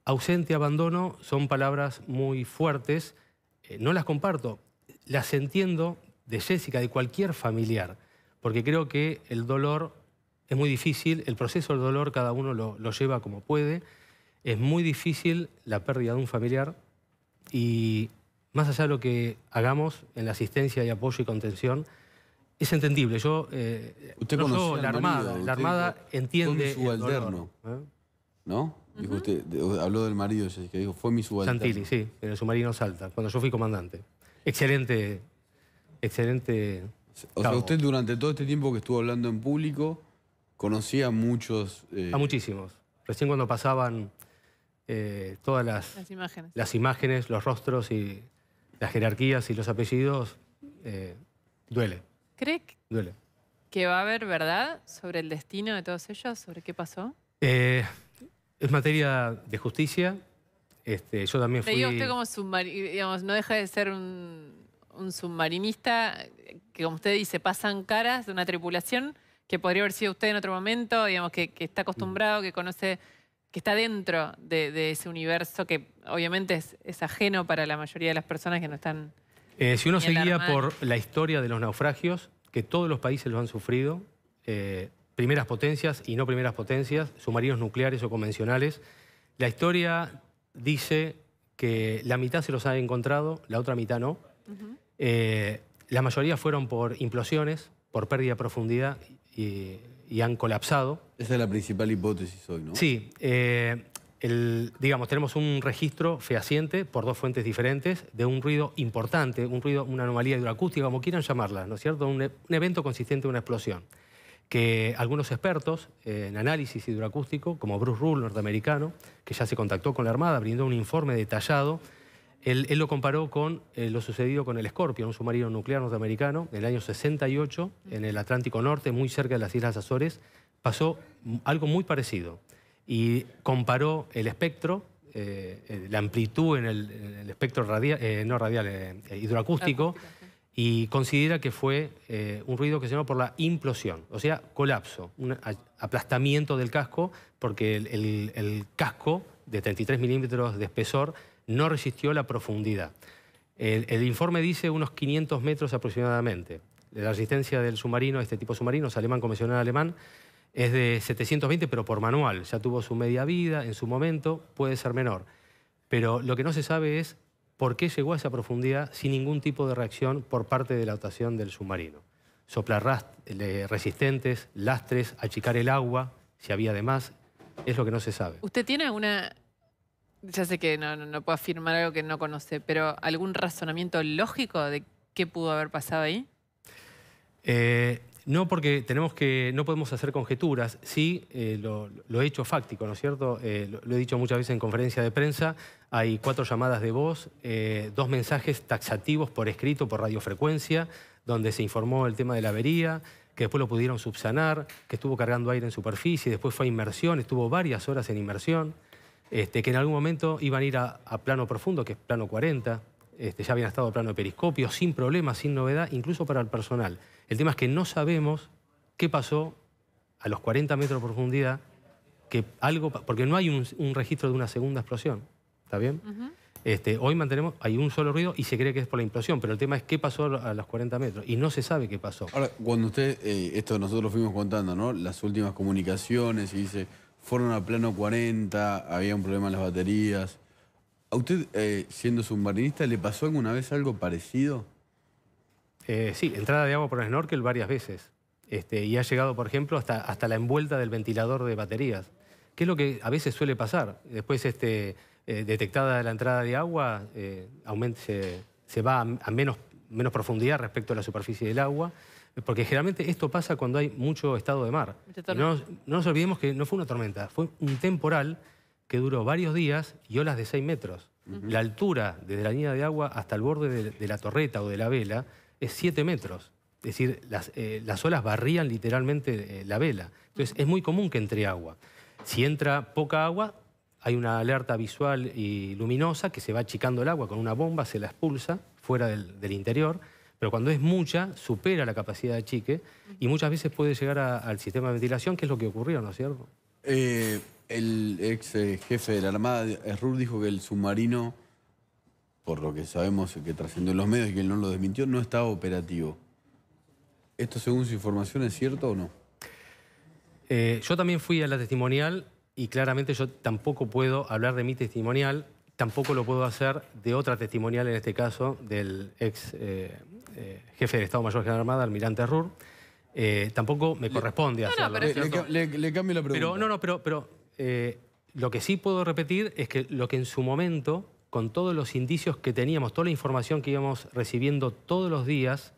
[SPEAKER 5] ausente, abandono, son palabras muy fuertes. No las comparto, las entiendo de Jessica, de cualquier familiar, porque creo que el dolor es muy difícil, el proceso del dolor cada uno lo lleva como puede. Es muy difícil la pérdida de un familiar y más allá de lo que hagamos en la asistencia y apoyo y contención, es entendible.
[SPEAKER 4] Usted
[SPEAKER 5] no
[SPEAKER 4] conocía
[SPEAKER 5] yo, la
[SPEAKER 4] al
[SPEAKER 5] Armada,
[SPEAKER 4] marido,
[SPEAKER 5] la Armada entiende
[SPEAKER 4] fue mi
[SPEAKER 5] el dolor.
[SPEAKER 4] subalterno, ¿no? Dijo usted, habló del marido, Jessica, dijo, fue mi subalterno.
[SPEAKER 5] Santilli, sí, en el submarino Salta, cuando yo fui comandante. Excelente.
[SPEAKER 4] O sea, usted durante todo este tiempo que estuvo hablando en público, conocía a muchos...
[SPEAKER 5] A muchísimos. Recién cuando pasaban todas las imágenes, los rostros y las jerarquías y los apellidos, duele.
[SPEAKER 2] ¿Cree
[SPEAKER 5] Duele.
[SPEAKER 2] que va a haber verdad sobre el destino de todos ellos? ¿Sobre qué pasó?
[SPEAKER 5] Es materia de justicia. Yo también fui...
[SPEAKER 2] Le digo a usted como submarinista, digamos, no deja de ser un submarinista que, como usted dice, pasan caras de una tripulación que podría haber sido usted en otro momento, digamos, que está acostumbrado, que conoce, que está dentro de ese universo que obviamente es ajeno para la mayoría de las personas que no están...
[SPEAKER 5] si uno se
[SPEAKER 2] en la
[SPEAKER 5] guía
[SPEAKER 2] Armada.
[SPEAKER 5] por la historia de los naufragios, que todos los países los han sufrido, primeras potencias y no primeras potencias, submarinos nucleares o convencionales, la historia dice que la mitad se los ha encontrado, la otra mitad no. La mayoría fueron por implosiones, por pérdida de profundidad y han colapsado.
[SPEAKER 4] Esa es la principal hipótesis hoy, ¿no?
[SPEAKER 5] Sí. Digamos, tenemos un registro fehaciente por 2 fuentes diferentes de un ruido importante, una anomalía hidroacústica, como quieran llamarla, ¿no es cierto? Un evento consistente en una explosión. Que algunos expertos en análisis hidroacústico, como Bruce Rule, norteamericano, que ya se contactó con la Armada, brindó un informe detallado. Él lo comparó con lo sucedido con el Scorpion, un submarino nuclear norteamericano, en el año 68, en el Atlántico Norte, muy cerca de las Islas Azores. Pasó algo muy parecido. Y comparó el espectro, la amplitud en el espectro hidroacústico, y considera que fue un ruido que se llamó por la implosión, o sea, colapso, un aplastamiento del casco, porque el casco de 33 milímetros de espesor no resistió la profundidad. El informe dice unos 500 metros aproximadamente. La resistencia del submarino, este tipo de submarinos, alemán convencional alemán, es de 720, pero por manual. Ya tuvo su media vida en su momento, puede ser menor. Pero lo que no se sabe es por qué llegó a esa profundidad sin ningún tipo de reacción por parte de la dotación del submarino. Soplar resistentes, lastres, achicar el agua, si había de más, es lo que no se sabe.
[SPEAKER 2] ¿Usted tiene alguna, ya sé que no puedo afirmar algo que no conoce, pero algún razonamiento lógico de qué pudo haber pasado ahí?
[SPEAKER 5] No, porque no podemos hacer conjeturas. Sí, lo hecho fáctico, ¿no es cierto? Lo he dicho muchas veces en conferencia de prensa. Hay 4 llamadas de voz, 2 mensajes taxativos por escrito, por radiofrecuencia, donde se informó el tema de la avería, que después lo pudieron subsanar, que estuvo cargando aire en superficie, después fue a inmersión, estuvo varias horas en inmersión, que en algún momento iban a ir a plano profundo, que es plano 40, ya habían estado a plano de periscopio, sin problemas, sin novedad, incluso para el personal. El tema es que no sabemos qué pasó a los 40 metros de profundidad, porque no hay un registro de una segunda explosión, ¿está bien? Hoy hay un solo ruido y se cree que es por la implosión, pero el tema es qué pasó a los 40 metros y no se sabe qué pasó.
[SPEAKER 4] Ahora, cuando usted, esto nosotros fuimos contando, ¿no? Las últimas comunicaciones y dice, fueron a plano 40, había un problema en las baterías. ¿A usted, siendo submarinista, le pasó alguna vez algo parecido?
[SPEAKER 5] Sí, entrada de agua por el snorkel varias veces. Y ha llegado, por ejemplo, hasta la envuelta del ventilador de baterías, que es lo que a veces suele pasar. Después, detectada la entrada de agua, se va a menos profundidad respecto a la superficie del agua, porque generalmente esto pasa cuando hay mucho estado de mar. No nos olvidemos que no fue una tormenta, fue un temporal que duró varios días y olas de 6 metros. La altura desde la línea de agua hasta el borde de la torreta o de la vela es 7 metros. Es decir, las olas barrían literalmente la vela. Entonces es muy común que entre agua. Si entra poca agua, hay una alerta visual y luminosa que se va achicando el agua con una bomba, se la expulsa fuera del interior, pero cuando es mucha, supera la capacidad de achique y muchas veces puede llegar al sistema de ventilación, que es lo que ocurrió, ¿no es cierto?
[SPEAKER 4] El ex jefe de la Armada, Errur, dijo que el submarino, por lo que sabemos que trascendió en los medios y que él no lo desmintió, no estaba operativo. ¿Esto, según su información, es cierto o no?
[SPEAKER 5] Yo también fui a la testimonial y claramente yo tampoco puedo hablar de mi testimonial, tampoco lo puedo hacer de otra testimonial, en este caso, del ex jefe del Estado Mayor General de la Armada, almirante Errur. Tampoco me corresponde hacerlo.
[SPEAKER 4] Le cambio la pregunta.
[SPEAKER 5] Pero lo que sí puedo repetir es que lo que en su momento, con todos los indicios que teníamos, toda la información que íbamos recibiendo todos los días,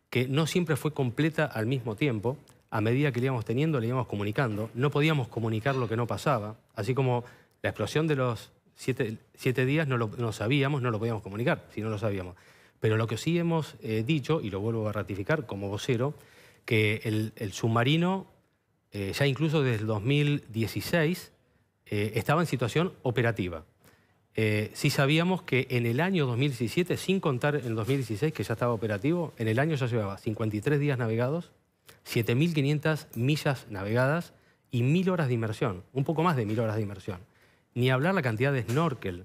[SPEAKER 5] que no siempre fue completa al mismo tiempo, a medida que le íbamos teniendo, le íbamos comunicando. No podíamos comunicar lo que no pasaba. Así como la explosión de los 7 días no lo sabíamos, no lo podíamos comunicar, si no lo sabíamos. Pero lo que sí hemos dicho, y lo vuelvo a ratificar como vocero, que el submarino, ya incluso desde el 2016, estaba en situación operativa. Sí sabíamos que en el año 2017, sin contar en el 2016, que ya estaba operativo, en el año ya llevaba 53 días navegados, 7.500 millas navegadas y 1.000 horas de inmersión, un poco más de 1.000 horas de inmersión. Ni hablar la cantidad de snorkel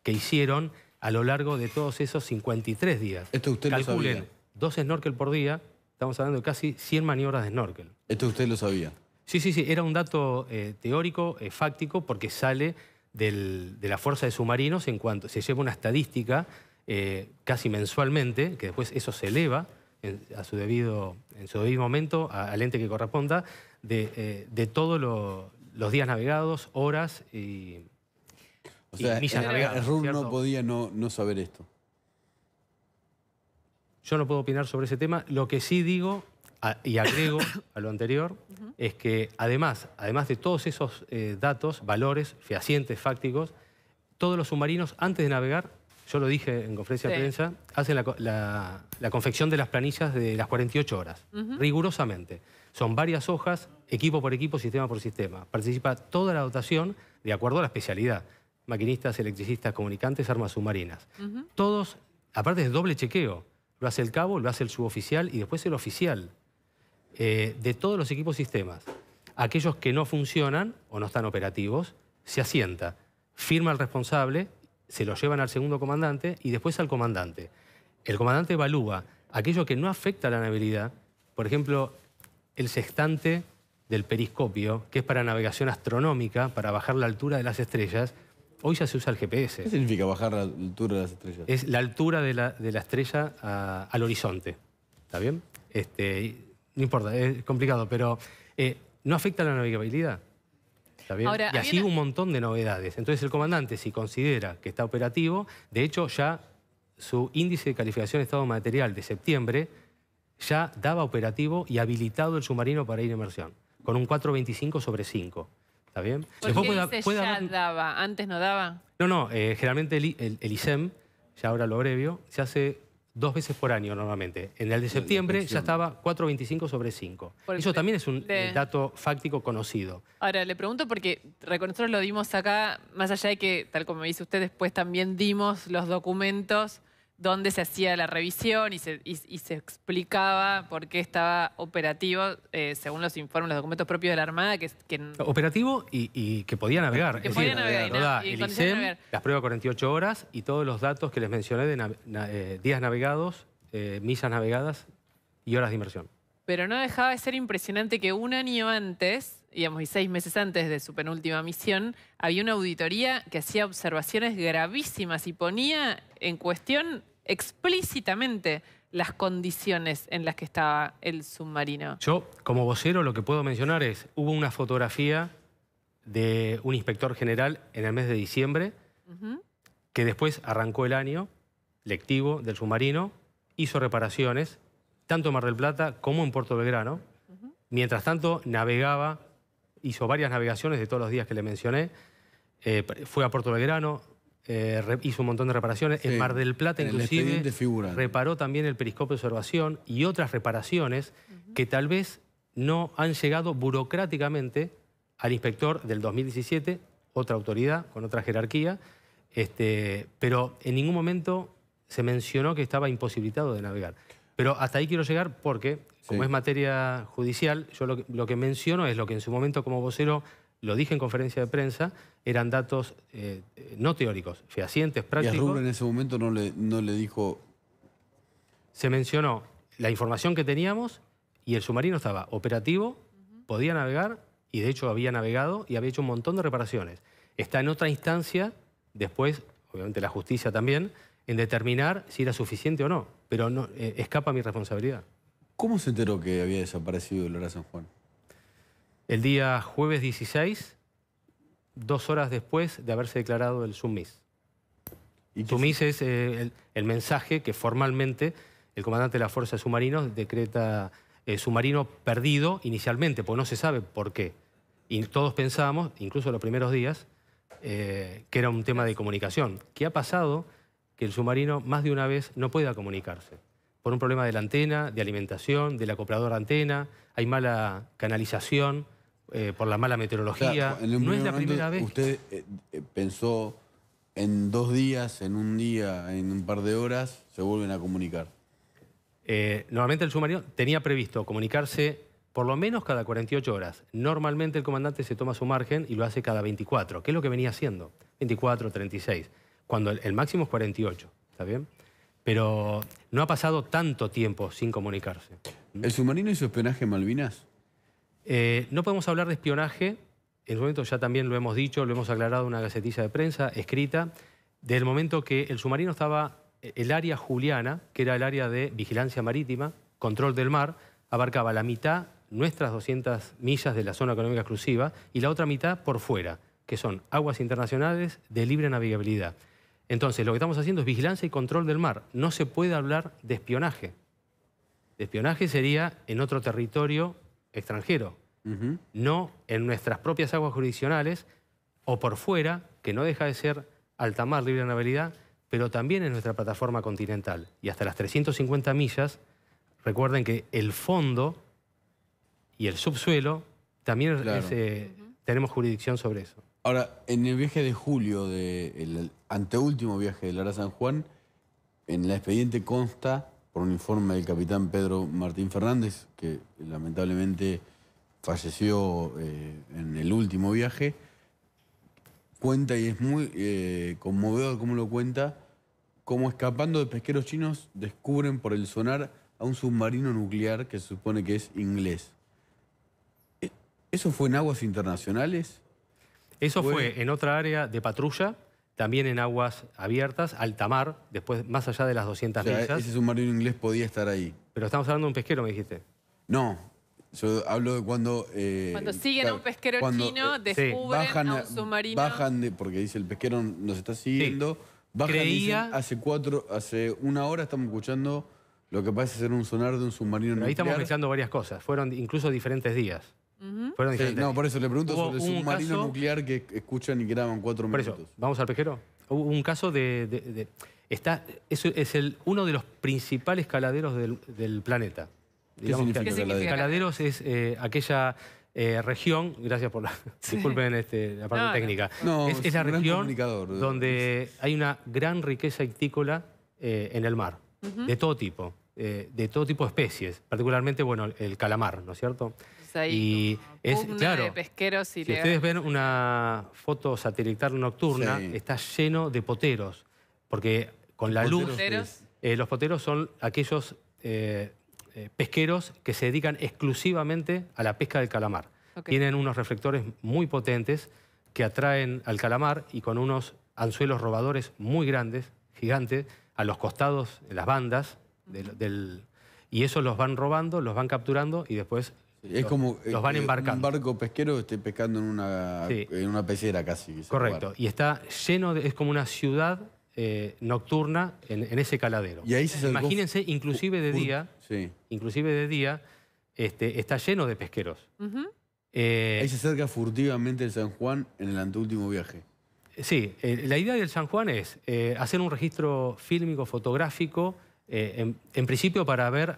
[SPEAKER 5] que hicieron a lo largo de todos esos 53 días.
[SPEAKER 4] Esto usted lo sabía.
[SPEAKER 5] Calculen, 2 snorkel por día, estamos hablando de casi 100 maniobras de snorkel.
[SPEAKER 4] ¿Esto usted lo sabía?
[SPEAKER 5] Sí, era un dato teórico, fáctico, porque sale de la fuerza de submarinos en cuanto se lleva una estadística casi mensualmente, que después eso se eleva en su debido momento al ente que corresponda, de todos los días navegados, horas y millas navegadas.
[SPEAKER 4] Errur no podía no saber esto.
[SPEAKER 5] Yo no puedo opinar sobre ese tema. Lo que sí digo, y agrego a lo anterior, es que además de todos esos datos, valores fehacientes, fácticos, todos los submarinos, antes de navegar, yo lo dije en conferencia de prensa, hacen la confección de las planillas de las 48 horas, rigurosamente. Son varias hojas, equipo por equipo, sistema por sistema. Participa toda la dotación de acuerdo a la especialidad. Maquinistas, electricistas, comunicantes, armas submarinas. Todos, aparte de doble chequeo. Lo hace el cabo, lo hace el suboficial y después el oficial. De todos los equipos sistemas. Aquellos que no funcionan o no están operativos, se asienta. Firma el responsable se lo llevan al segundo comandante y después al comandante. El comandante evalúa aquello que no afecta a la navegabilidad, por ejemplo, el sextante del periscopio, que es para navegación astronómica, para bajar la altura de las estrellas. Hoy ya se usa el GPS.
[SPEAKER 4] ¿Qué significa bajar la altura de las estrellas?
[SPEAKER 5] Es la altura de la estrella al horizonte. ¿Está bien? No importa, es complicado, pero no afecta a la navegabilidad. ¿Está bien?
[SPEAKER 2] Ahora,
[SPEAKER 5] y así un montón de novedades. Entonces el comandante, si considera que está operativo, de hecho ya su índice de calificación de estado material de septiembre ya daba operativo y habilitado el submarino para ir en inmersión, con un 4.25/5. ¿Está bien?
[SPEAKER 2] ¿Por qué dice ya daba? ¿Antes no daba?
[SPEAKER 5] No, generalmente el ISEM, ya ahora lo abrevio, se hace 2 veces por año normalmente. En el de septiembre ya estaba 4.25/5. Eso también es un dato fáctico conocido.
[SPEAKER 2] Ahora, le pregunto porque nosotros lo dimos acá, más allá de que, tal como dice usted, después también dimos los documentos donde se hacía la revisión y se explicaba por qué estaba operativo, según los informes, los documentos propios de la Armada.
[SPEAKER 5] Operativo y que podía navegar.
[SPEAKER 2] Que podía navegar.
[SPEAKER 5] El ISEM, las pruebas 48 horas y todos los datos que les mencioné de días navegados, millas navegadas y horas de inmersión.
[SPEAKER 2] Pero no dejaba de ser impresionante que un año antes, digamos, y 6 meses antes de su penúltima misión, había una auditoría que hacía observaciones gravísimas y ponía en cuestión explícitamente las condiciones en las que estaba el submarino.
[SPEAKER 5] Yo, como vocero, lo que puedo mencionar es, hubo una fotografía de un inspector general en el mes de diciembre, que después arrancó el año lectivo del submarino, hizo reparaciones, tanto en Mar del Plata como en Puerto Belgrano. Mientras tanto, navegaba, hizo varias navegaciones de todos los días que le mencioné, fue a Puerto Belgrano, hizo un montón de reparaciones. Sí, en Mar del Plata, inclusive, reparó también el periscopio de observación y otras reparaciones que tal vez no han llegado burocráticamente al inspector del 2017, otra autoridad con otra jerarquía, pero en ningún momento se mencionó que estaba imposibilitado de navegar. Pero hasta ahí quiero llegar porque, como es materia judicial, yo lo que menciono es lo que en su momento como vocero lo dije en conferencia de prensa, eran datos no teóricos, fehacientes, prácticos.
[SPEAKER 4] ¿Y a Rubén en ese momento no le dijo?
[SPEAKER 5] Se mencionó la información que teníamos y el submarino estaba operativo, podía navegar y de hecho había navegado y había hecho un montón de reparaciones. Está en otra instancia, después, obviamente la justicia también, en determinar si era suficiente o no, pero no, escapa a mi responsabilidad.
[SPEAKER 4] ¿Cómo se enteró que había desaparecido el Lara San Juan?
[SPEAKER 5] El día jueves 16, 2 horas después de haberse declarado el submis. Submis es el mensaje que formalmente el comandante de la Fuerza de Submarinos decreta submarino perdido inicialmente, porque no se sabe por qué. Y todos pensábamos, incluso los primeros días, que era un tema de comunicación. ¿Qué ha pasado? Que el submarino más de una vez no pueda comunicarse. Por un problema de la antena, de alimentación, del acoplador antena, hay mala canalización, por la mala meteorología.
[SPEAKER 4] Claro,
[SPEAKER 5] no es la primera vez.
[SPEAKER 4] ¿Usted pensó en 2 días, en un día, en un par de horas, se vuelven a comunicar?
[SPEAKER 5] Normalmente el submarino tenía previsto comunicarse por lo menos cada 48 horas. Normalmente el comandante se toma su margen y lo hace cada 24, que es lo que venía haciendo, 24, 36. Cuando el máximo es 48, ¿está bien? Pero no ha pasado tanto tiempo sin comunicarse.
[SPEAKER 4] ¿El submarino hizo espionaje en Malvinas?
[SPEAKER 5] No podemos hablar de espionaje. En su momento ya también lo hemos dicho, lo hemos aclarado en una gacetilla de prensa escrita, del momento que el submarino estaba, el área Juliana, que era el área de vigilancia marítima, control del mar, abarcaba la mitad, nuestras 200 millas de la zona económica exclusiva, y la otra mitad por fuera, que son aguas internacionales de libre navegabilidad. Entonces, lo que estamos haciendo es vigilancia y control del mar. No se puede hablar de espionaje. De espionaje sería en otro territorio extranjero, no en nuestras propias aguas jurisdiccionales o por fuera, que no deja de ser alta mar, libre navegabilidad, pero también en nuestra plataforma continental. Y hasta las 350 millas, recuerden que el fondo y el subsuelo también tenemos jurisdicción sobre eso.
[SPEAKER 4] Ahora, en el viaje de julio, el anteúltimo viaje de Lara San Juan, en el expediente consta, por un informe del capitán Pedro Martín Fernández, que lamentablemente falleció en el último viaje, cuenta, y es muy conmovedor cómo lo cuenta, cómo escapando de pesqueros chinos descubren por el sonar a un submarino nuclear que se supone que es inglés. ¿Eso fue en aguas internacionales?
[SPEAKER 5] Eso fue en otra área de patrulla, también en aguas abiertas, alta mar, después más allá de las 200
[SPEAKER 4] O sea,
[SPEAKER 5] millas.
[SPEAKER 4] ese submarino inglés podía estar ahí.
[SPEAKER 5] Pero estamos hablando de un pesquero, me dijiste.
[SPEAKER 4] No, yo hablo de cuando...
[SPEAKER 2] Cuando siguen a un pesquero chino, descubren a un submarino.
[SPEAKER 4] Bajan, porque dice el pesquero nos está siguiendo, bajan y dicen, hace una hora estamos escuchando lo que parece ser un sonar de un submarino
[SPEAKER 5] Pero ahí
[SPEAKER 4] nuclear.
[SPEAKER 5] estamos mezclando varias cosas. Fueron incluso diferentes días. Fueron diferentes.
[SPEAKER 4] No, por eso le pregunto sobre el
[SPEAKER 5] Hubo un
[SPEAKER 4] submarino
[SPEAKER 5] caso-
[SPEAKER 4] nuclear que escuchan y graban 4
[SPEAKER 5] Por
[SPEAKER 4] minutos.
[SPEAKER 5] eso, vamos al pesquero. Hubo un caso es uno de los principales caladeros del planeta. Digamos
[SPEAKER 4] significa
[SPEAKER 2] ¿Qué significa?
[SPEAKER 4] caladero?
[SPEAKER 5] Caladeros es aquella región, gracias por la... Disculpen la parte
[SPEAKER 2] No,
[SPEAKER 5] técnica.
[SPEAKER 4] no.
[SPEAKER 5] Es
[SPEAKER 4] Es
[SPEAKER 5] la
[SPEAKER 4] un gran
[SPEAKER 5] región
[SPEAKER 4] comunicador.
[SPEAKER 5] donde hay una gran riqueza ictícola en el mar, de todo tipo de especies, particularmente, bueno, el calamar, ¿no es cierto?
[SPEAKER 2] Pues ahí
[SPEAKER 5] Y
[SPEAKER 2] como
[SPEAKER 5] es,
[SPEAKER 2] pugna
[SPEAKER 5] claro,
[SPEAKER 2] de pesqueros y
[SPEAKER 5] si ustedes ven una foto satelital nocturna,
[SPEAKER 4] Sí.
[SPEAKER 5] está lleno de poteros, porque con la luz...
[SPEAKER 2] Poteros.
[SPEAKER 5] Los poteros son aquellos pesqueros que se dedican exclusivamente a la pesca del calamar.
[SPEAKER 2] Ok.
[SPEAKER 5] Tienen unos reflectores muy potentes que atraen al calamar y con unos anzuelos robadores muy grandes, gigantes, a los costados, en las bandas, y eso los van robando, los van capturando y después
[SPEAKER 4] Es como
[SPEAKER 5] los van embarcando.
[SPEAKER 4] un barco pesquero esté pescando
[SPEAKER 5] Sí.
[SPEAKER 4] en una pecera casi. ese
[SPEAKER 5] Correcto.
[SPEAKER 4] lugar.
[SPEAKER 5] Y está lleno es como una ciudad nocturna en ese caladero.
[SPEAKER 4] Y ahí se acercó-
[SPEAKER 5] Imagínense, inclusive de día,
[SPEAKER 4] Sí.
[SPEAKER 5] está lleno de pesqueros.
[SPEAKER 4] Ahí se acerca furtivamente el San Juan en el anteúltimo viaje.
[SPEAKER 5] Sí, la idea del San Juan es hacer un registro fílmico, fotográfico, en principio para ver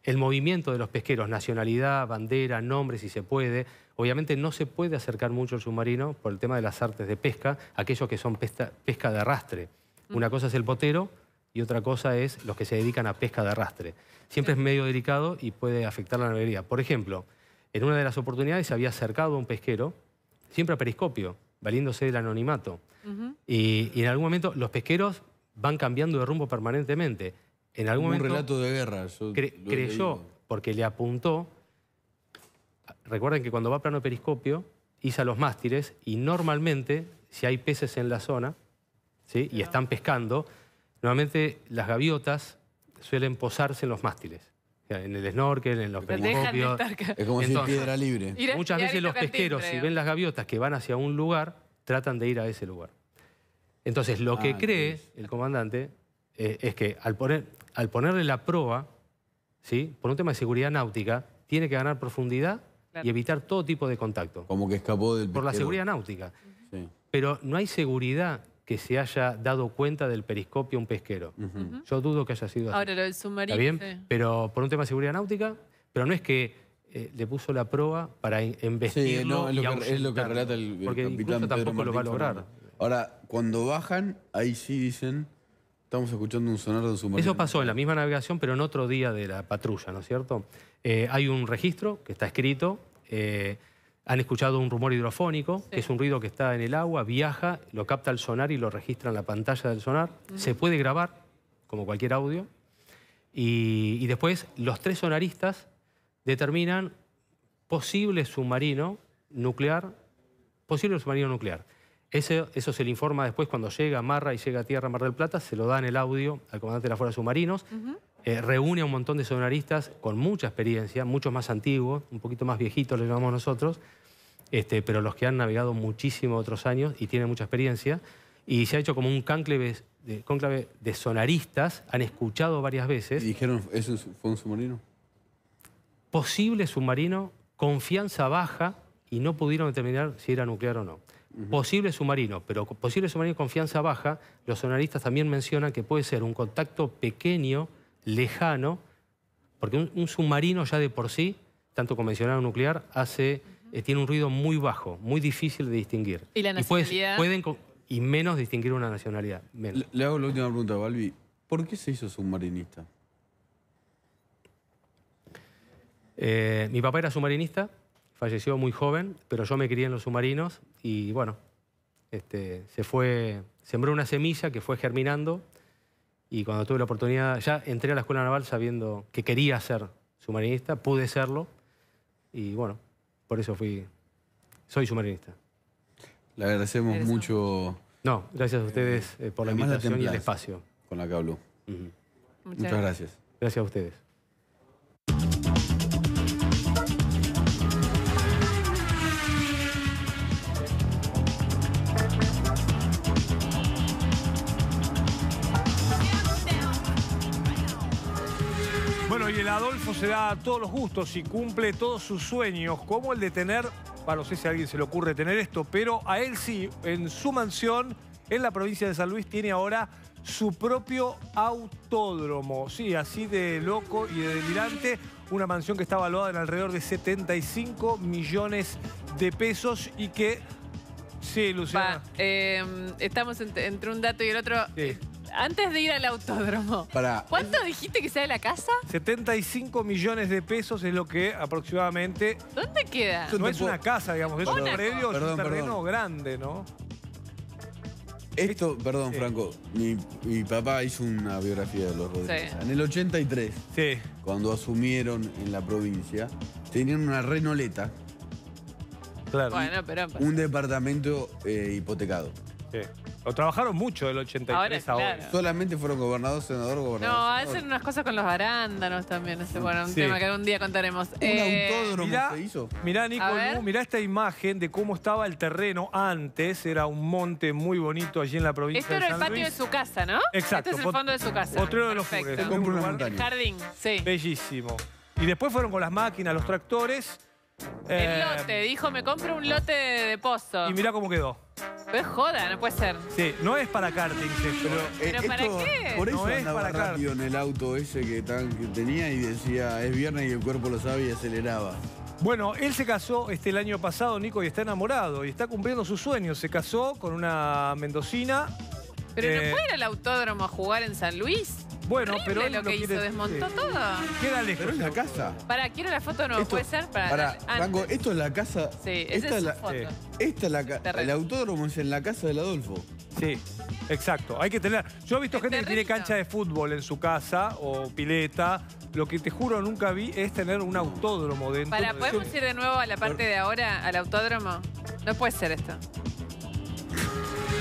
[SPEAKER 5] el movimiento de los pesqueros, nacionalidad, bandera, nombre, si se puede. Obviamente no se puede acercar mucho el submarino por el tema de las artes de pesca, aquellos que son pesca de arrastre. Una cosa es el potero y otra cosa es los que se dedican a pesca de arrastre. Siempre es medio delicado y puede afectar la navegación. Por ejemplo, en una de las oportunidades se había acercado a un pesquero, siempre a periscopio, valiéndose del anonimato. Y en algún momento los pesqueros van cambiando de rumbo permanentemente. En algún
[SPEAKER 4] Un
[SPEAKER 5] momento
[SPEAKER 4] relato de guerra. Yo lo he
[SPEAKER 5] creyó,
[SPEAKER 4] leído.
[SPEAKER 5] porque le apuntó. Recuerden que cuando va a plano periscopio, iza los mástiles y normalmente, si hay peces en la zona, ¿sí? Y están pescando, normalmente las gaviotas suelen posarse en los mástiles. O sea, en el snorkel, en los
[SPEAKER 2] Dejan de
[SPEAKER 5] periscopios.
[SPEAKER 2] estar acá.
[SPEAKER 4] Es como si
[SPEAKER 5] Entonces,
[SPEAKER 4] piedra libre.
[SPEAKER 5] Muchas
[SPEAKER 2] Y ahí
[SPEAKER 5] veces los
[SPEAKER 2] toca el
[SPEAKER 5] pesqueros,
[SPEAKER 2] timbre,
[SPEAKER 5] si ven las gaviotas que van hacia un lugar, tratan de ir a ese lugar. Entonces, lo que cree el comandante es que al ponerle la proa, ¿sí? Por un tema de seguridad náutica, tiene que ganar profundidad
[SPEAKER 2] Claro.
[SPEAKER 5] y evitar todo tipo de contacto.
[SPEAKER 4] Como que escapó del
[SPEAKER 5] Por la
[SPEAKER 4] pesquero.
[SPEAKER 5] seguridad náutica.
[SPEAKER 4] Sí.
[SPEAKER 5] Pero no hay seguridad que se haya dado cuenta del periscopio un pesquero. Yo dudo que haya sido así.
[SPEAKER 2] Ahora lo del submarino.
[SPEAKER 5] ¿Está bien?
[SPEAKER 2] sí.
[SPEAKER 5] Pero por un tema de seguridad náutica, pero no es que le puso la proa para embestirlo
[SPEAKER 4] Sí, no, es
[SPEAKER 5] y
[SPEAKER 4] lo que
[SPEAKER 5] ahuyentarlo.
[SPEAKER 4] relata el
[SPEAKER 5] Porque
[SPEAKER 4] capitán
[SPEAKER 5] incluso
[SPEAKER 4] Pedro
[SPEAKER 5] tampoco lo va a
[SPEAKER 4] Martín
[SPEAKER 5] lograr.
[SPEAKER 4] Fernández. Ahora, cuando bajan, ahí sí dicen, estamos escuchando un sonar de un submarino.
[SPEAKER 5] Eso pasó en la misma navegación, pero en otro día de la patrulla, ¿no es cierto? Hay un registro que está escrito, han escuchado un rumor hidrofónico, que es un ruido que está en el agua, viaja, lo capta el sonar y lo registra en la pantalla del sonar. Se puede grabar, como cualquier audio, y después los 3 sonaristas determinan posible submarino nuclear. Eso se le informa después cuando llega a Marra y llega a tierra, Mar del Plata, se lo dan el audio al comandante de la Fuerza de Submarinos, reúne a un montón de sonaristas con mucha experiencia, muchos más antiguos, un poquito más viejitos le llamamos nosotros, pero los que han navegado muchísimo otros años y tienen mucha experiencia, y se ha hecho como un cónclave de sonaristas, han escuchado varias
[SPEAKER 4] Y
[SPEAKER 5] veces,
[SPEAKER 4] dijeron, ¿eso fue un submarino?
[SPEAKER 5] posible submarino, confianza baja, y no pudieron determinar si era nuclear o no. Posible submarino, pero posible submarino confianza baja, los sonaristas también mencionan que puede ser un contacto pequeño, lejano, porque un submarino ya de por sí, tanto convencional o nuclear, tiene un ruido muy bajo, muy difícil de distinguir.
[SPEAKER 2] ¿Y la nacionalidad?
[SPEAKER 5] Y menos distinguir una nacionalidad. Menos.
[SPEAKER 4] Le hago la última pregunta, Balbi. ¿Por qué se hizo submarinista?
[SPEAKER 5] Mi papá era submarinista, falleció muy joven, pero yo me crié en los submarinos y bueno, sembró una semilla que fue germinando y cuando tuve la oportunidad, ya entré a la Escuela Naval sabiendo que quería ser submarinista, pude serlo y bueno, por eso soy submarinista.
[SPEAKER 4] Le agradecemos mucho.
[SPEAKER 5] No, gracias a ustedes por la invitación y el espacio.
[SPEAKER 4] Con la que habló. Muchas gracias.
[SPEAKER 5] Gracias a ustedes.
[SPEAKER 1] Bueno, y el Adolfo se da todos los gustos y cumple todos sus sueños, como el de tener, no sé si a alguien se le ocurre tener esto, pero a él sí, en su mansión, en la provincia de San Luis, tiene ahora su propio autódromo. Sí, así de loco y de delirante. Una mansión que está valuada en alrededor de 75 millones de pesos y que... Sí, Luciana.
[SPEAKER 2] Estamos entre un dato y el otro.
[SPEAKER 1] Sí.
[SPEAKER 2] Antes de ir al autódromo, ¿cuánto dijiste que sale la casa?
[SPEAKER 1] 75 millones de pesos es lo que aproximadamente...
[SPEAKER 2] ¿Dónde queda?
[SPEAKER 1] No es una casa, digamos, es un predio, es un terreno
[SPEAKER 4] perdón.
[SPEAKER 1] grande, ¿no?
[SPEAKER 4] Esto, perdón, Franco, mi papá hizo una biografía de los Rodríguez.
[SPEAKER 2] Sí.
[SPEAKER 4] En el 83,
[SPEAKER 1] Sí.
[SPEAKER 4] cuando asumieron en la provincia, tenían una renoleta,
[SPEAKER 1] Claro.
[SPEAKER 2] Bueno, pero...
[SPEAKER 4] un departamento hipotecado.
[SPEAKER 1] Sí. O trabajaron mucho del 83 a hoy.
[SPEAKER 2] Claro.
[SPEAKER 4] Solamente fueron gobernador, senador, gobernador.
[SPEAKER 2] No,
[SPEAKER 4] senador.
[SPEAKER 2] hacen unas cosas con los arándanos también. Bueno, un
[SPEAKER 1] Sí.
[SPEAKER 2] tema que algún día contaremos.
[SPEAKER 4] Un autódromo
[SPEAKER 1] Mirá,
[SPEAKER 4] se hizo.
[SPEAKER 1] mirá, Nico,
[SPEAKER 2] A ver.
[SPEAKER 1] mirá esta imagen de cómo estaba el terreno antes. Era un monte muy bonito allí en la provincia
[SPEAKER 2] Esto
[SPEAKER 1] de
[SPEAKER 2] era el
[SPEAKER 1] San
[SPEAKER 2] patio
[SPEAKER 1] Luis.
[SPEAKER 2] de su casa, ¿no?
[SPEAKER 1] Exacto.
[SPEAKER 2] Este es el fondo de su casa.
[SPEAKER 1] Potrero de los
[SPEAKER 2] Perfecto.
[SPEAKER 1] Funes.
[SPEAKER 4] Se compra una
[SPEAKER 1] Un lugar
[SPEAKER 4] montaña.
[SPEAKER 2] El jardín, sí.
[SPEAKER 1] Bellísimo. Y después fueron con las máquinas, los tractores.
[SPEAKER 2] El lote, dijo, me compro un lote de pozo.
[SPEAKER 1] Y mirá cómo quedó.
[SPEAKER 2] Pero es joda, no puede ser.
[SPEAKER 1] Sí, no es para karting esto.
[SPEAKER 2] ¿Pero para qué?
[SPEAKER 4] Por eso
[SPEAKER 1] No es
[SPEAKER 4] andaba
[SPEAKER 1] para acá.
[SPEAKER 4] rápido en el auto ese que tenía y decía, es viernes y el cuerpo lo sabe y aceleraba.
[SPEAKER 1] Bueno, él se casó el año pasado, Nico, y está enamorado y está cumpliendo sus sueños. Se casó con una mendocina.
[SPEAKER 2] ¿Pero no puede ir al autódromo a jugar en San Luis?
[SPEAKER 1] Bueno,
[SPEAKER 2] Horrible
[SPEAKER 1] pero él
[SPEAKER 2] lo que hizo,
[SPEAKER 1] quiere-
[SPEAKER 2] desmontó
[SPEAKER 1] sí.
[SPEAKER 2] todo.
[SPEAKER 1] Queda lejos.
[SPEAKER 4] Pero es la casa.
[SPEAKER 2] Quiero la foto nueva, ¿puede ser?
[SPEAKER 4] Para,
[SPEAKER 2] antes.
[SPEAKER 4] Franco, esto es la casa.
[SPEAKER 2] Sí, esa
[SPEAKER 4] esta
[SPEAKER 2] es
[SPEAKER 4] es
[SPEAKER 2] su
[SPEAKER 4] la,
[SPEAKER 2] foto.
[SPEAKER 4] esta es la casa.
[SPEAKER 2] Terreno.
[SPEAKER 4] El autódromo es en la casa del Adolfo.
[SPEAKER 1] Sí, exacto. Hay que tener. Yo he visto
[SPEAKER 2] Es
[SPEAKER 1] gente que tiene
[SPEAKER 2] terrenito.
[SPEAKER 1] cancha de fútbol en su casa o pileta. Lo que te juro nunca vi es tener un autódromo dentro.
[SPEAKER 2] ¿Podemos ir de nuevo a la parte de ahora, al autódromo? No puede ser esto.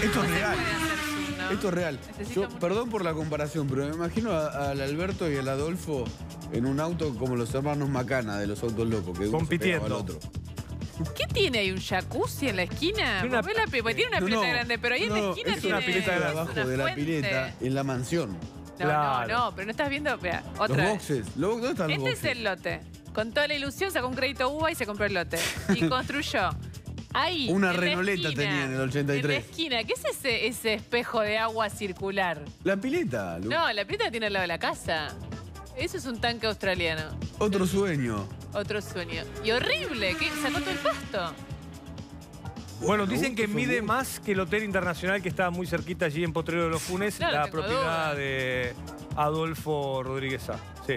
[SPEAKER 4] Esto
[SPEAKER 2] No
[SPEAKER 4] es
[SPEAKER 2] se
[SPEAKER 4] real.
[SPEAKER 2] puede hacer zoom, ¿no?
[SPEAKER 4] Esto es real.
[SPEAKER 2] Necesito
[SPEAKER 4] Yo,
[SPEAKER 2] mucho-
[SPEAKER 4] perdón por la comparación, pero me imagino al Alberto y al Adolfo en un auto como los hermanos Macana de los autos locos, que uno se
[SPEAKER 1] Compitiendo.
[SPEAKER 4] pegaba al otro.
[SPEAKER 2] ¿Qué tiene ahí? ¿Un jacuzzi en la esquina?
[SPEAKER 1] Tiene una-
[SPEAKER 2] Porque tiene una pileta grande, pero ahí en la esquina
[SPEAKER 4] es
[SPEAKER 2] tiene
[SPEAKER 4] una pileta de
[SPEAKER 2] es
[SPEAKER 4] abajo
[SPEAKER 2] una
[SPEAKER 4] de la
[SPEAKER 2] fuente.
[SPEAKER 4] pileta en la mansión.
[SPEAKER 2] No,
[SPEAKER 1] Claro.
[SPEAKER 2] no, pero no estás viendo. Vea,
[SPEAKER 4] Los
[SPEAKER 2] otra vez.
[SPEAKER 4] boxes. ¿Dónde están los
[SPEAKER 2] Este
[SPEAKER 4] boxes?
[SPEAKER 2] es el lote. Con toda la ilusión sacó un crédito UBA y se compró el lote. Y construyó. Ahí.
[SPEAKER 4] Una
[SPEAKER 2] en la
[SPEAKER 4] renoleta
[SPEAKER 2] esquina,
[SPEAKER 4] tenía en el 83.
[SPEAKER 2] En la esquina. ¿Qué es ese espejo de agua circular?
[SPEAKER 4] La pileta.
[SPEAKER 2] No, la pileta tiene al lado de la casa. Eso es un tanque australiano.
[SPEAKER 4] Otro sueño.
[SPEAKER 2] Otro sueño. Y horrible, que sacó todo el pasto.
[SPEAKER 1] Bueno, dicen que
[SPEAKER 4] Son
[SPEAKER 1] mide
[SPEAKER 4] gustos.
[SPEAKER 1] más que el Hotel Internacional que está muy cerquita allí en Potrero de los Funes,
[SPEAKER 2] No, no
[SPEAKER 1] la
[SPEAKER 2] tengo
[SPEAKER 1] propiedad
[SPEAKER 2] duda.
[SPEAKER 1] de Adolfo Rodríguez A. Sí,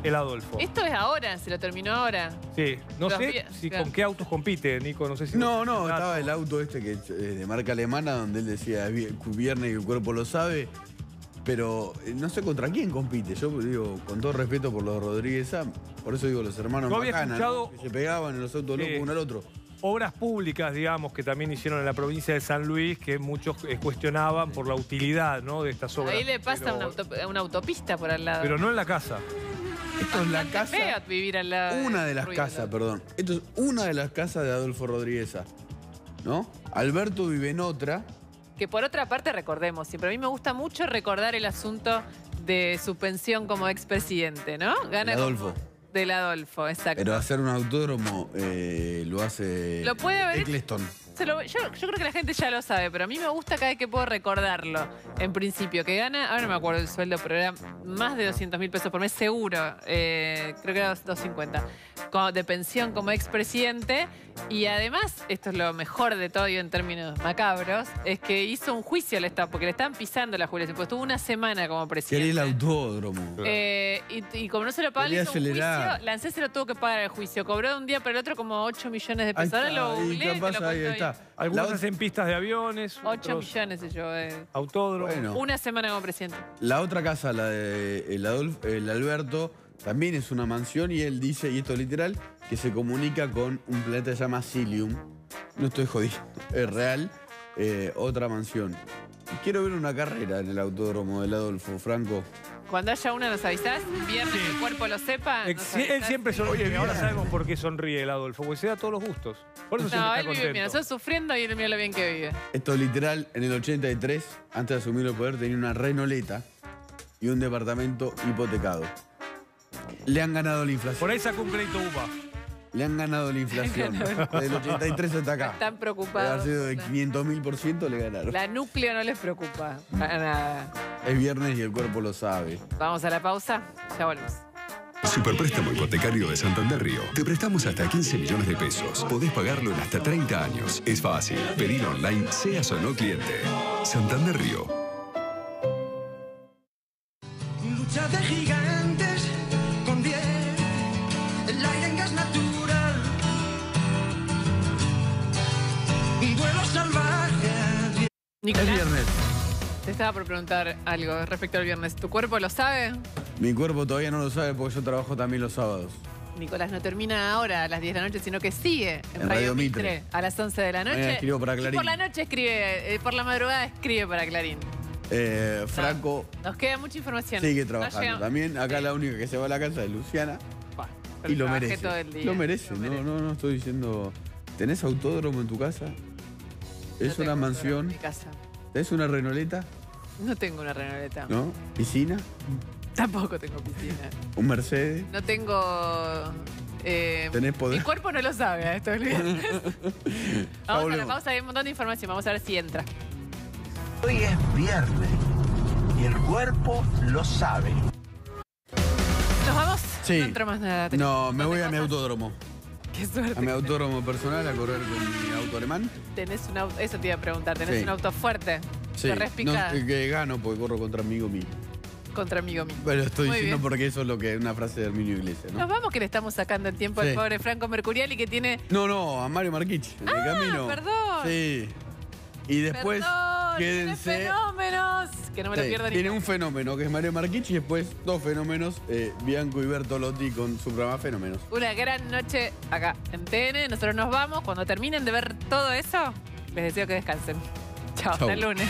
[SPEAKER 1] el Adolfo.
[SPEAKER 2] Esto es ahora, se lo terminó ahora.
[SPEAKER 1] Sí, no
[SPEAKER 2] Los
[SPEAKER 1] sé
[SPEAKER 2] días,
[SPEAKER 1] si
[SPEAKER 2] claro.
[SPEAKER 1] con qué autos compite, Nico, no sé si...
[SPEAKER 4] No, estaba el auto este que de marca alemana donde él decía es viernes y el cuerpo lo sabe, pero no sé contra quién compite. Yo digo, con todo respeto por los Rodríguez A, por eso digo los hermanos
[SPEAKER 1] Yo había
[SPEAKER 4] Macana,
[SPEAKER 1] escuchado-
[SPEAKER 4] ¿no? Que se pegaban en los autos
[SPEAKER 1] Sí.
[SPEAKER 4] locos uno al otro.
[SPEAKER 1] Obras públicas, digamos, que también hicieron en la provincia de San Luis, que muchos cuestionaban por la utilidad, ¿no?, de estas obras.
[SPEAKER 2] Ahí le pasa
[SPEAKER 1] pero,
[SPEAKER 2] una autopista por al lado.
[SPEAKER 1] pero no en la casa.
[SPEAKER 4] Esto es la
[SPEAKER 2] Bastante
[SPEAKER 4] casa,
[SPEAKER 2] feo vivir al lado.
[SPEAKER 4] una de las
[SPEAKER 2] ruido.
[SPEAKER 4] casas, perdón. Esto es una de las casas de Adolfo Rodríguez A, ¿no? Alberto vive en otra.
[SPEAKER 2] Que por otra parte recordemos, siempre a mí me gusta mucho recordar el asunto de su pensión como expresidente, ¿no? Gana
[SPEAKER 4] El Adolfo.
[SPEAKER 2] Del Adolfo, exacto.
[SPEAKER 4] Pero hacer un autódromo lo hace
[SPEAKER 2] Lo puede haber hecho.
[SPEAKER 4] Eccleston.
[SPEAKER 2] Yo creo que la gente ya lo sabe, pero a mí me gusta cada vez que puedo recordarlo. En principio, que gana, ahora no me acuerdo el sueldo, pero era más de 200.000 pesos por mes, seguro. Creo que era 250. De pensión como expresidente. Y además, esto es lo mejor de todo y en términos macabros, es que hizo un juicio al Estado, porque le estaban pisando la jubilación, pues estuvo una semana como presidente.
[SPEAKER 4] Quería el autódromo.
[SPEAKER 2] Y como no se lo pagaban,
[SPEAKER 4] Quería
[SPEAKER 2] hizo un juicio.
[SPEAKER 4] acelerar.
[SPEAKER 2] Lancé se lo tuvo que pagar el juicio. Cobró de un día para el otro como 8 millones de pesos. Ahora lo
[SPEAKER 4] y
[SPEAKER 2] googleé y te
[SPEAKER 4] capaz
[SPEAKER 2] lo
[SPEAKER 4] ahí
[SPEAKER 2] cuento
[SPEAKER 4] está. camioneta.
[SPEAKER 1] Algunos
[SPEAKER 4] La
[SPEAKER 1] hacen pistas de aviones,
[SPEAKER 2] 8
[SPEAKER 1] otros
[SPEAKER 2] millones se llevó de...
[SPEAKER 1] autódromos.
[SPEAKER 4] Bueno.
[SPEAKER 2] Una semana como presidente.
[SPEAKER 4] La otra casa, la de el Alberto, también es una mansión y él dice, y esto es literal, que se comunica con un planeta que se llama Cilium. No estoy jodido, es real. Otra mansión. Y quiero ver una carrera en el autódromo del Adolfo, Franco.
[SPEAKER 2] Cuando haya una nos avisás, viernes que el cuerpo lo sepa. nos
[SPEAKER 1] Él
[SPEAKER 2] avisás.
[SPEAKER 1] siempre sonríe. Ahora sabemos por qué sonríe el Adolfo, porque se da todos los gustos. Por eso
[SPEAKER 2] No,
[SPEAKER 1] siempre
[SPEAKER 2] él
[SPEAKER 1] está
[SPEAKER 2] vive
[SPEAKER 1] contento.
[SPEAKER 2] bien. Nosotros sufriendo y él mira lo bien que vive.
[SPEAKER 4] Esto es literal, en el 83, antes de asumir el poder, tenía una renoleta y un departamento hipotecado. Le han ganado la inflación.
[SPEAKER 1] Por ahí sacó un crédito UPA.
[SPEAKER 4] Le han ganado la inflación. Del 83 hasta acá.
[SPEAKER 2] Están preocupados.
[SPEAKER 4] Ha sido de 500.000% le ganaron.
[SPEAKER 2] La núcleo no les preocupa. Para nada.
[SPEAKER 4] Es viernes y el cuerpo lo sabe.
[SPEAKER 2] Vamos a la pausa. Ya volvemos.
[SPEAKER 7] Superpréstamo hipotecario de Santander Río. Te prestamos hasta 15 millones de pesos. Podés pagarlo en hasta 30 años. Es fácil. Pedir online, seas o no cliente. Santander Río.
[SPEAKER 8] Lucha de gigantes con 10, el aire en gas natural, un vuelo salvaje.
[SPEAKER 2] Nicolás,
[SPEAKER 4] Es viernes.
[SPEAKER 2] te estaba por preguntar algo respecto al viernes. ¿Tu cuerpo lo sabe?
[SPEAKER 4] Mi cuerpo todavía no lo sabe porque yo trabajo también los sábados.
[SPEAKER 2] Nicolás, no termina ahora a las 10 de la noche, sino que sigue en
[SPEAKER 4] En
[SPEAKER 2] Radio
[SPEAKER 4] Radio
[SPEAKER 2] Mitre
[SPEAKER 4] Mitre.
[SPEAKER 2] a las 11 de la noche.
[SPEAKER 4] Mañana escribo para
[SPEAKER 2] Y
[SPEAKER 4] Clarín.
[SPEAKER 2] por la noche escribe, por la madrugada escribe para Clarín.
[SPEAKER 4] Franco
[SPEAKER 2] Nos queda mucha información.
[SPEAKER 4] sigue
[SPEAKER 2] No
[SPEAKER 4] trabajando.
[SPEAKER 2] llega-
[SPEAKER 4] También acá la única que se va a la casa es Luciana.
[SPEAKER 2] Buah, pero
[SPEAKER 4] Y lo
[SPEAKER 2] trabajé
[SPEAKER 4] merece.
[SPEAKER 2] todo el día.
[SPEAKER 4] Lo merece.
[SPEAKER 2] Lo merece.
[SPEAKER 4] No estoy diciendo. ¿Tenés autódromo en tu casa?
[SPEAKER 2] No
[SPEAKER 4] ¿Es
[SPEAKER 2] tengo
[SPEAKER 4] una
[SPEAKER 2] autódromo
[SPEAKER 4] mansión?
[SPEAKER 2] en mi casa.
[SPEAKER 4] ¿Tenés una renoleta?
[SPEAKER 2] No tengo una renoleta.
[SPEAKER 4] ¿No? ¿Piscina?
[SPEAKER 2] Tampoco tengo piscina.
[SPEAKER 4] ¿Un Mercedes?
[SPEAKER 2] No tengo...
[SPEAKER 4] ¿Tenés poder?
[SPEAKER 2] Mi cuerpo no lo sabe a esto el viernes. Vamos a la
[SPEAKER 4] volvemos.
[SPEAKER 2] pausa, hay un montón de información. Vamos a ver si entra.
[SPEAKER 9] Hoy es viernes y el cuerpo lo sabe.
[SPEAKER 2] ¿Nos vamos?
[SPEAKER 4] Sí.
[SPEAKER 2] No entra más nada. Tenés
[SPEAKER 4] No,
[SPEAKER 2] un
[SPEAKER 4] me
[SPEAKER 2] montón
[SPEAKER 4] voy
[SPEAKER 2] de
[SPEAKER 4] a mi
[SPEAKER 2] cosas.
[SPEAKER 4] autódromo.
[SPEAKER 2] Qué suerte.
[SPEAKER 4] A mi autódromo personal a correr con mi auto alemán.
[SPEAKER 2] Tenés un auto, eso te iba a preguntar, tenés
[SPEAKER 4] Sí.
[SPEAKER 2] un auto fuerte.
[SPEAKER 4] Sí.
[SPEAKER 2] Corres picada
[SPEAKER 4] No, que gano porque corro contra amigo mío.
[SPEAKER 2] contra amigo mío.
[SPEAKER 4] Bueno, estoy
[SPEAKER 2] Muy
[SPEAKER 4] diciendo
[SPEAKER 2] bien.
[SPEAKER 4] porque eso es lo que es una frase de Herminio Iglesias,
[SPEAKER 2] Nos
[SPEAKER 4] ¿no?
[SPEAKER 2] vamos que le estamos sacando el tiempo al
[SPEAKER 4] Sí.
[SPEAKER 2] pobre Franco Mercuriali que tiene...
[SPEAKER 4] No, a Mario Marquich, en el camino.
[SPEAKER 2] perdón.
[SPEAKER 4] Sí. Y después,
[SPEAKER 2] Perdón, tiene
[SPEAKER 4] quédense.
[SPEAKER 2] fenómenos. Que no me lo
[SPEAKER 4] Sí,
[SPEAKER 2] pierda ni
[SPEAKER 4] tiene un fenómeno que es Mario Marquich y después dos fenómenos, Bianco y Bertolotti con su programa Fenómenos.
[SPEAKER 2] Una gran noche acá en TN. Nosotros nos vamos. Cuando terminen de ver todo eso, les deseo que descansen. Chao, hasta
[SPEAKER 4] Chau.
[SPEAKER 2] el lunes.